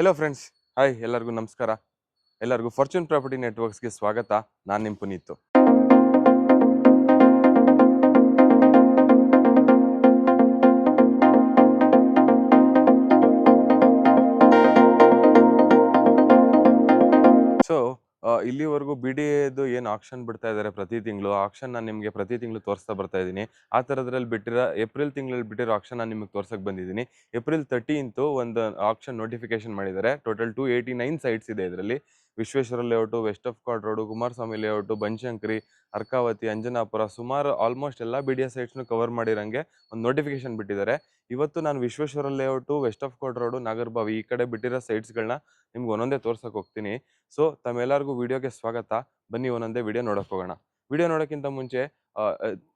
Hello friends, hi, ಎಲ್ಲರಿಗೂ ನಮಸ್ಕಾರ. ಎಲ್ಲರಿಗೂ ಫಾರ್ಚೂನ್ ಪ್ರಾಪರ್ಟಿ ನೆಟ್ವರ್ಕ್ಸ್ಗೆ ಸ್ವಾಗತ. ನಾನು ನಿಮ್ಮ ಪುನೀತ್. ಸೊ ಇಲ್ಲಿವರೆಗೂ ಬಿ ಡಿ ಎದು ಏನು ಆಕ್ಷನ್ ಬಿಡ್ತಾ ಇದ್ದಾರೆ ಪ್ರತಿ ತಿಂಗಳು, ಆಕ್ಷನ್ ನಾನು ನಿಮಗೆ ಪ್ರತಿ ತಿಂಗಳು ತೋರಿಸ್ತಾ ಬರ್ತಾ ಇದ್ದೀನಿ. ಆ ಥರದ್ರಲ್ಲಿ ಬಿಟ್ಟಿರೋ ಏಪ್ರಿಲ್ ತಿಂಗಳಲ್ಲಿ ಬಿಟ್ಟಿರೋ ಆಕ್ಷನ್ ನಾನು ನಿಮಗೆ ತೋರ್ಸಕ್ಕೆ ಬಂದಿದ್ದೀನಿ. ಏಪ್ರಿಲ್ 13 ಒಂದು ಆಕ್ಷನ್ ನೋಟಿಫಿಕೇಶನ್ ಮಾಡಿದ್ದಾರೆ. ಟೋಟಲ್ 289 ಸೈಟ್ಸ್ ಇದೆ ಇದರಲ್ಲಿ. Vishweshwara layout, west of chord road, Kumaraswamy layout, Banashankari, Arkavathi, Anjanapura, ಸುಮಾರು ಆಲ್ಮೋಸ್ಟ್ ಎಲ್ಲ ಬಿ ಡಿ ಎ ಸೈಟ್ಸ್ನು ಕವರ್ ಮಾಡಿರಂಗೆ ಒಂದು ನೋಟಿಫಿಕೇಶನ್ ಬಿಟ್ಟಿದ್ದಾರೆ. ಇವತ್ತು ನಾನು Vishweshwara layout, west of chord road, Nagarabhavi ಈ ಕಡೆ ಬಿಟ್ಟಿರೋ ಸೈಟ್ಸ್ಗಳನ್ನ ನಿಮ್ಗೆ ಒಂದೊಂದೇ ತೋರ್ಸಕ್ಕೆ ಹೋಗ್ತೀನಿ. ಸೊ ತಮ್ಮೆಲ್ಲರಿಗೂ ವಿಡಿಯೋಗೆ ಸ್ವಾಗತ. ಬನ್ನಿ ಒಂದೊಂದೇ ವಿಡಿಯೋ ನೋಡಕ್ ಹೋಗೋಣ. ವಿಡಿಯೋ ನೋಡೋಕ್ಕಿಂತ ಮುಂಚೆ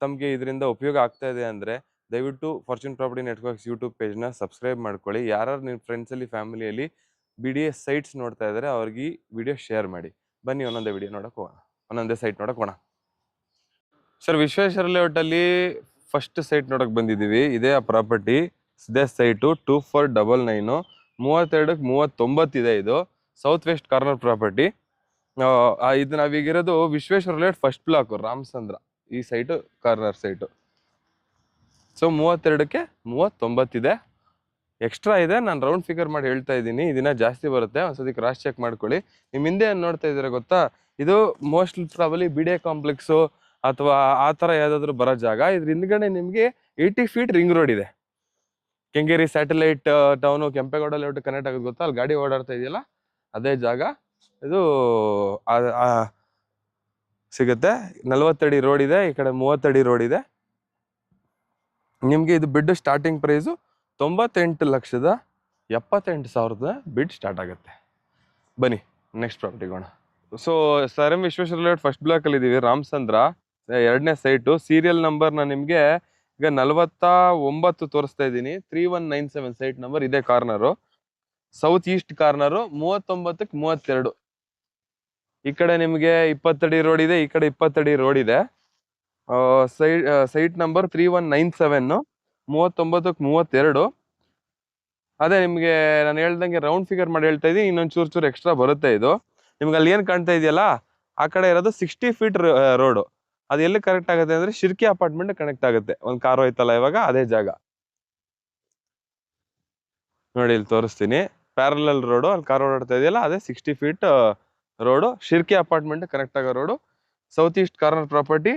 ತಮಗೆ ಇದರಿಂದ ಉಪಯೋಗ ಆಗ್ತಾ ಇದೆ ಅಂದರೆ ದಯವಿಟ್ಟು ಫಾರ್ಚೂನ್ ಪ್ರಾಪರ್ಟಿ ನೆಟ್ವರ್ಕ್ಸ್ ಯೂಟ್ಯೂಬ್ ಪೇಜ್ನ ಸಬ್ಸ್ಕ್ರೈಬ್ ಮಾಡ್ಕೊಳ್ಳಿ. ಯಾರು ನಿಮ್ಮ ಫ್ರೆಂಡ್ಸಲ್ಲಿ, ಫ್ಯಾಮಿಲಿಯಲ್ಲಿ ಬಿ ಡಿ ಎಸ್ ಸೈಟ್ಸ್ ನೋಡ್ತಾ ಇದ್ದಾರೆ ಅವ್ರಿಗೆ ವಿಡಿಯೋ ಶೇರ್ ಮಾಡಿ. ಬನ್ನಿ ಒಂದೊಂದೇ ವಿಡಿಯೋ ನೋಡಕ್ ಹೋಗೋಣ, ಒಂದೊಂದೇ ಸೈಟ್ ನೋಡಕ್ ಹೋಗೋಣ. ಸರ್, ವಿಶ್ವೇಶ್ವರ ಲೇಔಟಲ್ಲಿ ಫಸ್ಟ್ ಸೈಟ್ ನೋಡಕ್ ಬಂದಿದ್ದೀವಿ. ಇದೇ ಆ ಪ್ರಾಪರ್ಟಿ, ಇದೇ ಸೈಟು 2499, 32ಕ್ಕೆ 39 ಇದೆ. ಇದು ಸೌತ್ ವೆಸ್ಟ್ ಕಾರ್ನರ್ ಪ್ರಾಪರ್ಟಿ. ಇದು ನಾವೀಗಿರೋದು Vishweshwara layout first block, Ramachandra ಈ ಸೈಟು ಕಾರ್ನರ್ ಸೈಟು. ಸೊ 32ಕ್ಕೆ 39 ಇದೆ. ಎಕ್ಸ್ಟ್ರಾ ಇದೆ, ನಾನು ರೌಂಡ್ ಫಿಗರ್ ಮಾಡಿ ಹೇಳ್ತಾ ಇದ್ದೀನಿ. ಇದನ್ನ ಜಾಸ್ತಿ ಬರುತ್ತೆ, ಒಂದ್ಸತಿ ಕ್ರಾಸ್ ಚೆಕ್ ಮಾಡ್ಕೊಳ್ಳಿ. ನಿಮ್ಮ ಹಿಂದೆ ಏನು ನೋಡ್ತಾ ಇದ್ದೀರಾ ಗೊತ್ತಾ, ಇದು mostly probably B D A complex ಅಥವಾ ಆ ಥರ ಯಾವುದಾದ್ರೂ ಬರೋ ಜಾಗ. ಇದ್ರ ಹಿಂದ್ಗಡೆ ನಿಮಗೆ 80 ಫೀಟ್ ರಿಂಗ್ ರೋಡ್ ಇದೆ. Kengeri satellite town, Kempegowda layout connect ಆಗೋದು ಗೊತ್ತಾ, ಅಲ್ಲಿ ಗಾಡಿ ಓಡಾಡ್ತಾ ಇದೆಯಲ್ಲ ಅದೇ ಜಾಗ ಇದು. ಸಿಗುತ್ತೆ. 40 ಅಡಿ ರೋಡ್ ಇದೆ, ಈ ಕಡೆ 30 ಅಡಿ ರೋಡ್ ಇದೆ. ನಿಮಗೆ ಇದು ಬಿಡ್ ಸ್ಟಾರ್ಟಿಂಗ್ ಪ್ರೈಸು 98,78,000 ಬಿಡ್ ಸ್ಟಾರ್ಟ್ ಆಗುತ್ತೆ. ಬನ್ನಿ ನೆಕ್ಸ್ಟ್ ಪ್ರಾಪರ್ಟಿಗೆ ಹೋಗೋಣ. So sir M Vishweshwara layout first ಬ್ಲಾಕಲ್ಲಿ ಇದ್ದೀವಿ, ರಾಮಚಂದ್ರ 2ನೇ ಸೈಟು. ಸೀರಿಯಲ್ ನಂಬರ್ ನಾನು ನಿಮಗೆ ಈಗ 49 ತೋರಿಸ್ತಾ ಇದ್ದೀನಿ. 3197 ಸೈಟ್ ನಂಬರ್. ಇದೇ ಕಾರ್ನರು, ಸೌತ್ ಈಸ್ಟ್ ಕಾರ್ನರು, 39ಕ್ಕೆ 32. ಈ ಕಡೆ ನಿಮಗೆ 20 ಅಡಿ ರೋಡ್ ಇದೆ, ಈ ಕಡೆ 20 ಅಡಿ ರೋಡ್ ಇದೆ. Site number 3197, 39ಕ್ಕೆ 32. ಅದೇ ನಿಮಗೆ ನಾನು ಹೇಳ್ದಂಗೆ ರೌಂಡ್ ಫಿಗರ್ ಮಾಡಿ ಹೇಳ್ತಾ ಇದ್ದೀನಿ. ಇನ್ನೊಂದು ಚೂರು ಎಕ್ಸ್ಟ್ರಾ ಬರುತ್ತೆ. ಇದು ನಿಮ್ಗೆ ಅಲ್ಲಿ ಏನು ಕಾಣ್ತಾ ಇದೆಯಲ್ಲ, ಆ ಕಡೆ ಇರೋದು 60 ಫೀಟ್ ರೋಡು. ಅದು ಎಲ್ಲಿ ಕನೆಕ್ಟ್ ಆಗುತ್ತೆ ಅಂದ್ರೆ ಶಿರ್ಕಿ ಅಪಾರ್ಟ್ಮೆಂಟ್ ಕನೆಕ್ಟ್ ಆಗುತ್ತೆ. ಒಂದು ಕಾರ್ ಹೋಯ್ತಲ್ಲ ಇವಾಗ, ಅದೇ ಜಾಗ ನೋಡಿ. ಇಲ್ಲಿ ತೋರಿಸ್ತೀನಿ, ಪ್ಯಾರಲಲ್ ರೋಡು, ಅಲ್ಲಿ ಕಾರ್ ಓಡಾಡ್ತಾ ಇದೆಯಲ್ಲ ಅದೇ 60 ಫೀಟ್ ರೋಡು. ಶಿರ್ಕಿ ಅಪಾರ್ಟ್ಮೆಂಟ್ ಕನೆಕ್ಟ್ ಆಗೋ road, south east corner property.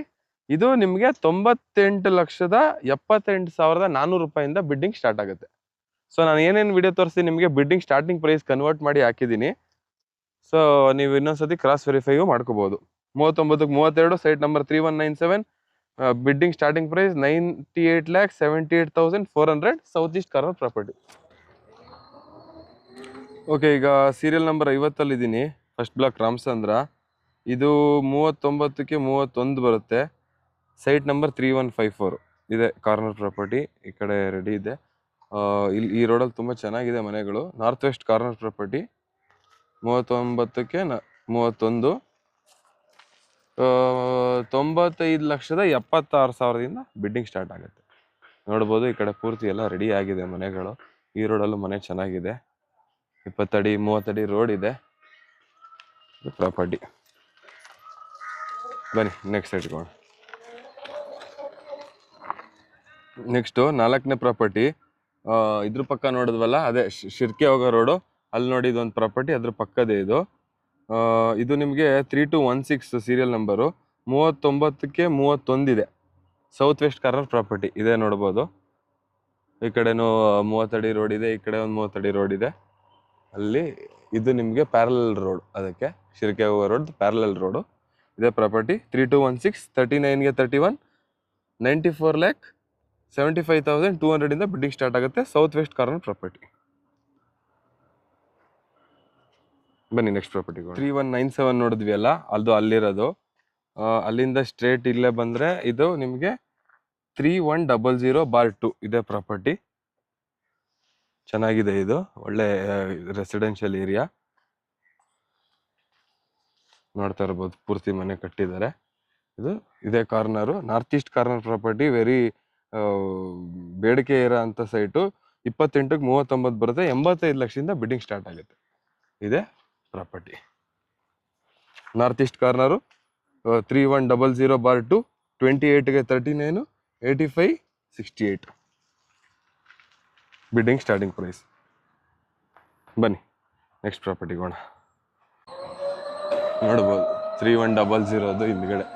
ಇದು ನಿಮಗೆ 98,78,400 ರೂಪಾಯಿಂದ ಬಿಡ್ಡಿಂಗ್ ಸ್ಟಾರ್ಟ್ ಆಗುತ್ತೆ. ಸೊ ನಾನು ಏನೇನು ವಿಡಿಯೋ ತೋರಿಸ್ತೀನಿ ನಿಮಗೆ ಬಿಡ್ಡಿಂಗ್ ಸ್ಟಾರ್ಟಿಂಗ್ ಪ್ರೈಸ್ ಕನ್ವರ್ಟ್ ಮಾಡಿ ಹಾಕಿದ್ದೀನಿ. ಸೊ ನೀವು ಇನ್ನೊಂದ್ಸತಿ ಕ್ರಾಸ್ ವೆರಿಫೈಗೂ ಮಾಡ್ಕೋಬಹುದು. 39ಕ್ಕೆ 32, site number 3197, bidding starting price 98,78,400, south east corner property. Okay, ಈಗ ಸೀರಿಯಲ್ ನಂಬರ್ 50 ಇದ್ದೀನಿ, ಫಸ್ಟ್ ಬ್ಲಾಕ್ ರಾಮಚಂದ್ರ. ಇದು 39ಕ್ಕೆ 31 ಬರುತ್ತೆ. ಸೈಟ್ ನಂಬರ್ 3154 ಇದೆ, ಕಾರ್ನರ್ ಪ್ರಾಪರ್ಟಿ. ಈ ಕಡೆ ರೆಡಿ ಇದೆ. ಇಲ್ಲಿ ಈ ರೋಡಲ್ಲಿ ತುಂಬ ಚೆನ್ನಾಗಿದೆ ಮನೆಗಳು. North west corner property. 39ಕ್ಕೆ 31, 95,76,000ದಿಂದ ಬಿಡ್ಡಿಂಗ್ ಸ್ಟಾರ್ಟ್ ಆಗುತ್ತೆ. ನೋಡ್ಬೋದು, ಈ ಕಡೆ ಪೂರ್ತಿ ಎಲ್ಲ ರೆಡಿ ಆಗಿದೆ ಮನೆಗಳು. ಈ ರೋಡಲ್ಲೂ ಮನೆ ಚೆನ್ನಾಗಿದೆ. 20 ಅಡಿ 30 ಅಡಿ ರೋಡ್ ಇದೆ ಪ್ರಾಪರ್ಟಿ. ಬನ್ನಿ ನೆಕ್ಸ್ಟ್ ಸೈಡ್ಗೆ ಹೋಗೋಣ. ನೆಕ್ಸ್ಟು 4ನೇ ಪ್ರಾಪರ್ಟಿ. ಇದ್ರ ಪಕ್ಕ ನೋಡಿದ್ವಲ್ಲ, ಅದೇ ಶಿರ್ಕೆ ಹೋಗೋ ರೋಡು. ಅಲ್ಲಿ ನೋಡಿ ಇದೊಂದು ಪ್ರಾಪರ್ಟಿ, ಅದ್ರ ಪಕ್ಕದೇ ಇದು. ಇದು ನಿಮಗೆ 3216 ಸೀರಿಯಲ್ ನಂಬರು. 39ಕ್ಕೆ 31 ಇದೆ, ಸೌತ್ ವೆಸ್ಟ್ ಕಾರ್ನರ್ ಪ್ರಾಪರ್ಟಿ. ಇದೇ ನೋಡ್ಬೋದು, ಈ ಕಡೆನೂ 30 ಅಡಿ ರೋಡ್ ಇದೆ, ಈ ಕಡೆ ಒಂದು 30 ಅಡಿ ರೋಡ್ ಇದೆ. ಅಲ್ಲಿ ಇದು ನಿಮಗೆ ಪ್ಯಾರಲಲ್ ರೋಡ್, ಅದಕ್ಕೆ ಶಿರ್ಕೆ ಹೋಗೋ ರೋಡ್ ಪ್ಯಾರಲಲ್ ರೋಡು. ಇದೇ ಪ್ರಾಪರ್ಟಿ 3216, 39ಗೆ 31, 94,75,200 ಬಿಡ್ಡಿಂಗ್ ಸ್ಟಾರ್ಟ್ ಆಗುತ್ತೆ. South west corner property. ಬನ್ನಿ ನೆಕ್ಸ್ಟ್ ಪ್ರಾಪರ್ಟಿ. 3197 ನೋಡಿದ್ವಿ ಅಲ್ಲ, ಅದು ಅಲ್ಲಿರೋದು. ಅಲ್ಲಿಂದ ಸ್ಟ್ರೇಟ್ ಇಲ್ಲೇ ಬಂದರೆ ಇದು ನಿಮಗೆ 3100/2 ಇದೇ ಪ್ರಾಪರ್ಟಿ. ಚೆನ್ನಾಗಿದೆ, ಇದು ಒಳ್ಳೆ ರೆಸಿಡೆನ್ಷಿಯಲ್ ಏರಿಯಾ. ನೋಡ್ತಾ ಇರ್ಬೋದು, ಪೂರ್ತಿ ಮನೆ ಕಟ್ಟಿದ್ದಾರೆ. ಇದೇ corner, north east corner property. Very ಬೇಡಿಕೆ ಇರೋ ಅಂಥ ಸೈಟು. 28ಕ್ಕೆ 39 ಬರುತ್ತೆ. 85 ಲಕ್ಷದಿಂದ ಬಿಡ್ಡಿಂಗ್ ಸ್ಟಾರ್ಟ್ ಆಗುತ್ತೆ. ಇದೆ ಪ್ರಾಪರ್ಟಿ. ನಾರ್ತ್ ಈಸ್ಟ್ ಕಾರ್ನರು 3100/2, 28ಗೆ 39, 85 68 ಬಿಡ್ಡಿಂಗ್ ಸ್ಟಾರ್ಟಿಂಗ್ ಪ್ರೈಸ್. ಬನ್ನಿ ನೆಕ್ಸ್ಟ್ ಪ್ರಾಪರ್ಟಿಗೆ ಹೋಗೋಣ. ನೋಡ್ಬೋದು 3100 ಹಿಂದ್ಗಡೆ.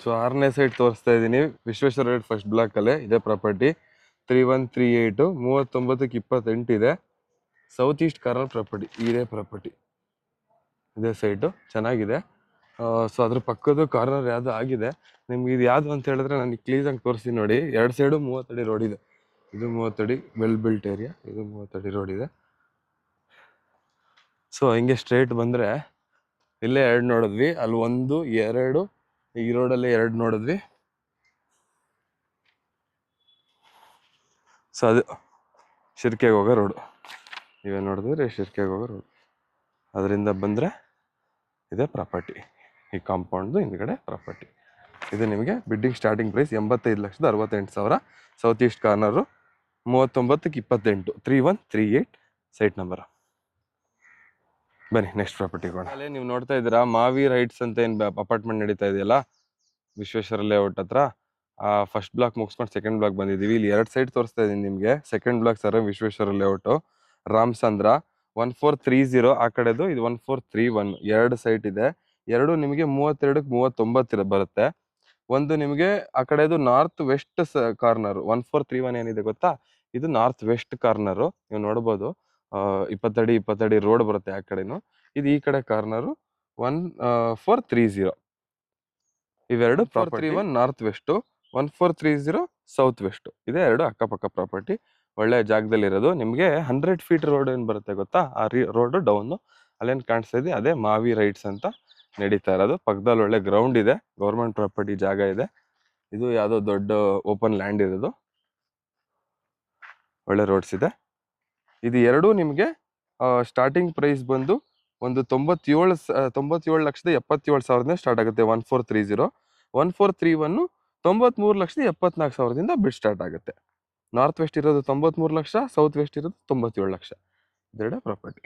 ಸೊ 6ನೇ ಸೈಟ್ ತೋರಿಸ್ತಾ ಇದ್ದೀನಿ. ವಿಶ್ವೇಶ್ವರ ರೋಡ್ ಫಸ್ಟ್ ಬ್ಲಾಕಲ್ಲೇ ಇದೆ ಪ್ರಾಪರ್ಟಿ. 3138, 39ಕ್ಕೆ 28 ಇದೆ. South east corner property. ಇದೇ ಪ್ರಾಪರ್ಟಿ, ಇದೇ ಸೈಟು ಚೆನ್ನಾಗಿದೆ. ಸೊ ಅದ್ರ ಪಕ್ಕದ ಕಾರ್ನರ್ ಯಾವುದು ಆಗಿದೆ. ನಿಮ್ಗೆ ಇದು ಯಾವುದು ಅಂತ ಹೇಳಿದ್ರೆ ನಾನು ಕ್ಲೀನಾಗಿ ತೋರಿಸ್ತೀನಿ ನೋಡಿ. 2 ಸೈಡು 30 ಅಡಿ ರೋಡ್ ಇದೆ. ಇದು 30 ಅಡಿ ವೆಲ್ ಬಿಲ್ಟ್ ಏರಿಯಾ, ಇದು 30 ಅಡಿ ರೋಡ್ ಇದೆ. ಸೊ ಹಿಂಗೆ ಸ್ಟ್ರೇಟ್ ಬಂದರೆ ಇಲ್ಲೇ 2 ನೋಡಿದ್ವಿ, ಅಲ್ಲಿ 1 2, ಈ ರೋಡಲ್ಲೇ 2 ನೋಡಿದ್ವಿ. ಸೊ ಅದು ಶಿರ್ಕೆಗೆ ಹೋಗೋ ರೋಡು. ನೀವೇ ನೋಡಿದ್ರೆ ಶಿರ್ಕೆಗೆ ಹೋಗೋ ರೋಡು. ಅದರಿಂದ ಬಂದರೆ ಇದೆ ಪ್ರಾಪರ್ಟಿ. ಈ ಕಾಂಪೌಂಡ್ದು ಹಿಂದ್ಗಡೆ ಪ್ರಾಪರ್ಟಿ. ಇದು ನಿಮಗೆ bidding starting price 85,68,000. South east corner 39ಕ್ಕೆ 28, 3138 ಸೈಟ್ ನಂಬರ್. ಬನ್ನಿ ನೆಕ್ಸ್ಟ್ ಪ್ರಾಪರ್ಟಿಗೆ ಹೋಗೋಣ. ಅಲ್ಲೇ ನೀವು ನೋಡ್ತಾ ಇದ್ದೀರಾ ಮಾವಿ ರೈಟ್ಸ್ ಅಂತ ಏನು ಅಪಾರ್ಟ್ಮೆಂಟ್ ನಡೀತಾ ಇದೆಯಲ್ಲ ವಿಶ್ವೇಶ್ವರ ಲೇಔಟ್ ಹತ್ರ. ಫಸ್ಟ್ ಬ್ಲಾಕ್ ಮುಗಿಸ್ಕೊಂಡು ಸೆಕೆಂಡ್ ಬ್ಲಾಕ್ ಬಂದಿದ್ದೀವಿ. ಇಲ್ಲಿ 2 ಸೈಟ್ ತೋರಿಸ್ತಾ ಇದ್ದೀನಿ ನಿಮಗೆ. Second block sir Vishweshwara layout, Ramachandra 1430. ಆ ಕಡೆದು ಇದು 1431. 2 ಸೈಟ್ ಇದೆ. 2 ನಿಮಗೆ 32ಕ್ಕೆ 39 ಬರುತ್ತೆ. ಒಂದು ನಿಮಗೆ ಆ ಕಡೆದು ನಾರ್ತ್ ವೆಸ್ಟ್ ಕಾರ್ನರ್ 1431 ಏನಿದೆ ಗೊತ್ತಾ, ಇದು ನಾರ್ತ್ ವೆಸ್ಟ್ ಕಾರ್ನರು. ನೀವು ನೋಡ್ಬೋದು 20 ಅಡಿ ರೋಡ್ ಬರುತ್ತೆ ಆ ಕಡೆನು. ಇದು ಈ ಕಡೆ ಕಾರ್ನರು 1430. ಇವೆರಡು property. 1 north west, 1430 south west. ಇದೆ 2 ಅಕ್ಕಪಕ್ಕ ಪ್ರಾಪರ್ಟಿ. ಒಳ್ಳೆ ಜಾಗದಲ್ಲಿ ಇರೋದು. ನಿಮಗೆ 100 ಫೀಟ್ ರೋಡ್ ಏನು ಬರುತ್ತೆ ಗೊತ್ತಾ, ಆ ರೋಡ್ ಡೌನ್ ಅಲ್ಲೇನು ಕಾಣಿಸ್ತಾ ಇದೆ ಅದೇ ಮಾವಿ ರೈಟ್ಸ್ ಅಂತ ನಡೀತಾ ಇರೋದು. ಪಕ್ಕದಲ್ಲಿ ಒಳ್ಳೆ ಗ್ರೌಂಡ್ ಇದೆ, ಗೌರ್ಮೆಂಟ್ ಪ್ರಾಪರ್ಟಿ ಜಾಗ ಇದೆ. ಇದು ಯಾವುದೋ ದೊಡ್ಡ ಓಪನ್ ಲ್ಯಾಂಡ್ ಇರೋದು. ಒಳ್ಳೆ ರೋಡ್ಸ್ ಇದೆ. ಇದು 2 ನಿಮಗೆ ಸ್ಟಾರ್ಟಿಂಗ್ ಪ್ರೈಸ್ ಬಂದು ಒಂದು 97,77,77,000 ಸ್ಟಾರ್ಟ್ ಆಗುತ್ತೆ. 1430. 1431 93,74,000 ಬಿಡ್ ಸ್ಟಾರ್ಟ್ ಆಗುತ್ತೆ. ನಾರ್ತ್ ವೆಸ್ಟ್ ಇರೋದು 93 ಲಕ್ಷ, ಸೌತ್ ವೆಸ್ಟ್ ಇರೋದು 97 ಲಕ್ಷ. ಇದೆರಡೇ ಪ್ರಾಪರ್ಟಿ.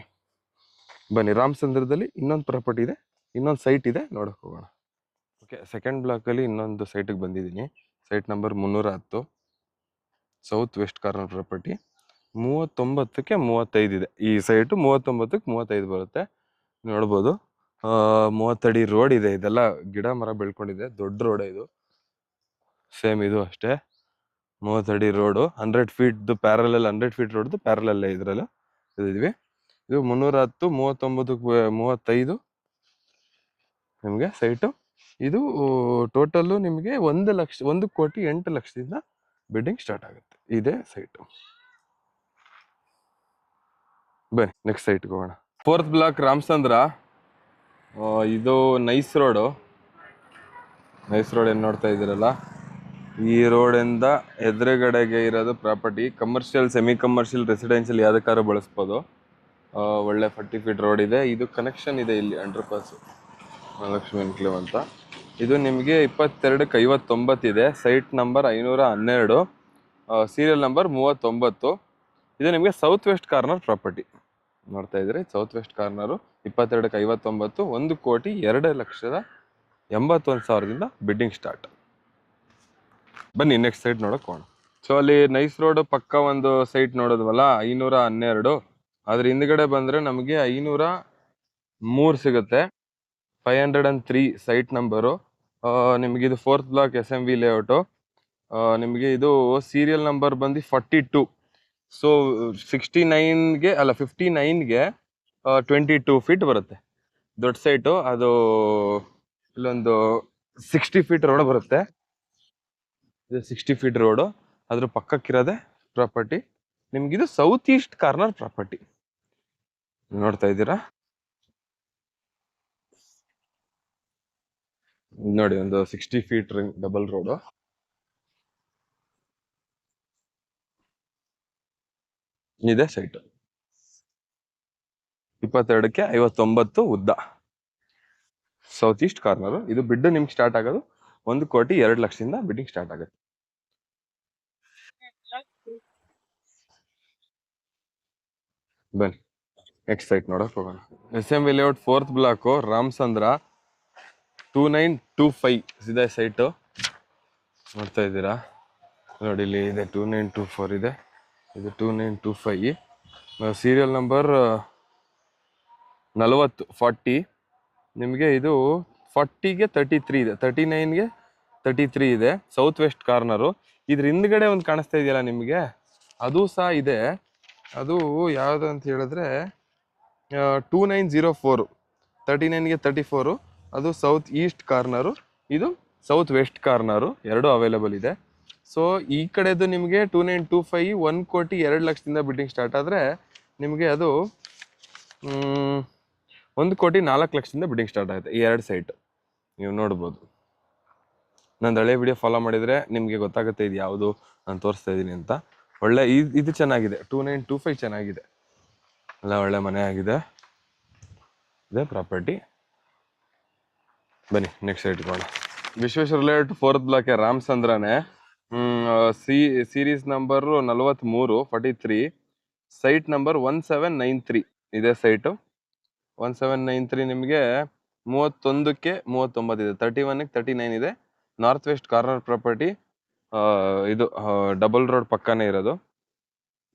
ಬನ್ನಿ ರಾಮಚಂದ್ರದಲ್ಲಿ ಇನ್ನೊಂದು ಪ್ರಾಪರ್ಟಿ ಇದೆ, ಇನ್ನೊಂದು ಸೈಟ್ ಇದೆ, ನೋಡಕ್ ಹೋಗೋಣ. ಓಕೆ, ಸೆಕೆಂಡ್ ಬ್ಲಾಕಲ್ಲಿ ಇನ್ನೊಂದು ಸೈಟಿಗೆ ಬಂದಿದ್ದೀನಿ. Site number 310, south west corner property. 39ಕ್ಕೆ 35 ಇದೆ ಈ ಸೈಟು. 39ಕ್ಕೆ 35 ಬರುತ್ತೆ. ನೋಡ್ಬೋದು 30 ಅಡಿ ರೋಡ್ ಇದೆ. ಇದೆಲ್ಲ ಗಿಡ ಮರ ಬೆಳ್ಕೊಂಡಿದೆ, ದೊಡ್ಡ ರೋಡ್ ಇದು. ಸೇಮ್ ಇದು ಅಷ್ಟೇ 30 ಅಡಿ ರೋಡು. 100 ಫೀಟ್ ಪ್ಯಾರಲಲ್, 100 ಫೀಟ್ ರೋಡ್ದು ಪ್ಯಾರಲಲ್ಲೇ ಇದ್ರಲ್ಲ ಇದ್ವಿ. ಇದು 310, 39ಕ್ಕೆ 35 ನಿಮಗೆ ಸೈಟು. ಇದು ಟೋಟಲ್ಲು ನಿಮಗೆ 1,08,00,000ದಿಂದ ಬಿಡ್ಡಿಂಗ್ ಸ್ಟಾರ್ಟ್ ಆಗುತ್ತೆ. ಇದೇ ಸೈಟು. ಬನ್ನಿ ನೆಕ್ಸ್ಟ್ ಸೈಟ್ಗೆ ಹೋಗೋಣ. 4th block Ramachandra. ಇದು ನೈಸ್ ರೋಡು. ನೈಸ್ ರೋಡ್ ಏನು ನೋಡ್ತಾ ಇದ್ದೀರಲ್ಲ, ಈ ರೋಡಿಂದ ಎದುರುಗಡೆಗೆ ಇರೋದು property. Commercial, semi commercial, residential ಯಾವುದಕ್ಕಾದ್ರೂ ಬಳಸ್ಬೋದು. ಒಳ್ಳೆ 40 ಫೀಟ್ ರೋಡ್ ಇದೆ. ಇದು ಕನೆಕ್ಷನ್ ಇದೆ ಇಲ್ಲಿ ಅಂಡರ್ ಪಾಸ್ ಮಹಾಲಕ್ಷ್ಮಿ ಎನ್ಕ್ಲೇವ್ ಅಂತ. ಇದು ನಿಮಗೆ 22ಕ್ಕೆ 59 ಇದೆ. Site number 512, serial number 39. ಇದು ನಿಮಗೆ ಸೌತ್ ವೆಸ್ಟ್ ಕಾರ್ನರ್ ಪ್ರಾಪರ್ಟಿ. ನೋಡ್ತಾ ಇದ್ರಿ ಸೌತ್ ವೆಸ್ಟ್ ಕಾರ್ನರು 22ಕ್ಕೆ 59, 1,02,81,000ದಿಂದ ಬಿಡ್ಡಿಂಗ್ ಸ್ಟಾರ್ಟ್. ಬನ್ನಿ ನೆಕ್ಸ್ಟ್ ಸೈಟ್ ನೋಡಕ್ ಹೋಗೋಣ. ಸೊ ಅಲ್ಲಿ ನೈಸ್ ರೋಡ್ ಪಕ್ಕ ಒಂದು ಸೈಟ್ ನೋಡೋದ್ವಲ್ಲ 512. ಅದ್ರ ಹಿಂದ್ಗಡೆ ಬಂದ್ರೆ ನಮಗೆ 503 ಸಿಗುತ್ತೆ. 503 ಸೈಟ್ ನಂಬರು. ನಿಮಗೆ ಇದು 4th ಬ್ಲಾಕ್ SMV ಲೇಔಟು. ನಿಮಗೆ ಇದು ಸೀರಿಯಲ್ ನಂಬರ್ ಬಂದು 42. ಸೊ 69ಗೆ ಅಲ್ಲ 59ಗೆ 22 ಫೀಟ್ ಬರುತ್ತೆ. ದೊಡ್ಡ ಸೈಟು. ಅದು ಇಲ್ಲೊಂದು 60 ಫೀಟ್ ರೋಡ್ ಬರುತ್ತೆ. ಇದು 60 ಫೀಟ್ ರೋಡು. ಅದ್ರ ಪಕ್ಕಕ್ಕಿರೋದೆ ಪ್ರಾಪರ್ಟಿ. ನಿಮ್ಗಿದು ಸೌತ್ ಈಸ್ಟ್ ಕಾರ್ನರ್ ಪ್ರಾಪರ್ಟಿ. ನೋಡ್ತಾ ಇದ್ದೀರಾ ನೋಡಿ, ಒಂದು 60 ಫೀಟ್ ಡಬಲ್ ರೋಡು. ಇದೆ ಸೈಟ್. 22ಕ್ಕೆ 59 ಉದ್ದ. South east corner. ಇದು ಬಿಡ್ ನಿಮ್ಗೆ ಸ್ಟಾರ್ಟ್ ಆಗೋದು 1,02,00,000 ಬಿಡ್ಡಿಂಗ್ ಸ್ಟಾರ್ಟ್ ಆಗುತ್ತೆ. ಬನ್ನಿ ನೆಕ್ಸ್ಟ್ ಸೈಟ್ ನೋಡಕ್ ಹೋಗೋಣ. SM layout 4th block, Ramachandra 2925 ಇದೆ ಸೈಟು. ನೋಡ್ತಾ ಇದ್ದೀರಾ ನೋಡಿ, ಇಲ್ಲಿ ಇದೆ 2924 ಇದೆ, ಇದು 2925. ಸೀರಿಯಲ್ ನಂಬರ್ 40 ನಿಮಗೆ. ಇದು 40ಗೆ 33 ಇದೆ, 39ಗೆ 33 ಇದೆ. South west corner. ಇದ್ರ ಹಿಂದ್ಗಡೆ ಒಂದು ಕಾಣಿಸ್ತಾ ಇದೆಯಲ್ಲ ನಿಮಗೆ, ಅದು ಸಹ ಇದೆ. ಅದು ಯಾವುದು ಅಂತ ಹೇಳಿದ್ರೆ 2904, 39ಗೆ 34, ಅದು ಸೌತ್ ಈಸ್ಟ್ ಕಾರ್ನರು, ಇದು ಸೌತ್ ವೆಸ್ಟ್ ಕಾರ್ನರು, ಎರಡು ಅವೈಲೇಬಲ್ ಇದೆ. ಸೊ ಈ ಕಡೆದು ನಿಮಗೆ 2925 1,02,00,000 ಬಿಲ್ಡಿಂಗ್ ಸ್ಟಾರ್ಟ್ ಆದರೆ ನಿಮಗೆ ಅದು 1,04,00,000 ಬಿಲ್ಡಿಂಗ್ ಸ್ಟಾರ್ಟ್ ಆಗುತ್ತೆ. ಈ ಎರಡು ಸೈಟ್ ನೀವು ನೋಡ್ಬೋದು. ನಂದು ಹಳೆ ವಿಡಿಯೋ ಫಾಲೋ ಮಾಡಿದರೆ ನಿಮಗೆ ಗೊತ್ತಾಗುತ್ತೆ ಇದು ಯಾವುದು ನಾನು ತೋರಿಸ್ತಾ ಇದ್ದೀನಿ ಅಂತ. ಒಳ್ಳೆ ಇದು ಚೆನ್ನಾಗಿದೆ, 2925 ಚೆನ್ನಾಗಿದೆ, ಎಲ್ಲ ಒಳ್ಳೆ ಮನೆ ಆಗಿದೆ. ಇದೇ ಪ್ರಾಪರ್ಟಿ. ಬನ್ನಿ ನೆಕ್ಸ್ಟ್ ಸೈಟ್ ಹೋಗೋಣ. ವಿಶ್ವೇಶ್ವರ ಲೇಔಟ್ 4th ಬ್ಲಾಕ್, ರಾಮಚಂದ್ರನೇ. ಸೀರೀಸ್ ನಂಬರ್ 43 ಸೈಟ್ ನಂಬರ್ 1793 ಇದೆ ಸೈಟು. 1793 ನಿಮಗೆ 31ಕ್ಕೆ 39 ಇದೆ, 31ಕ್ಕೆ 39 ಇದೆ. North west corner property. ಇದು ಡಬಲ್ ರೋಡ್ ಪಕ್ಕನೇ ಇರೋದು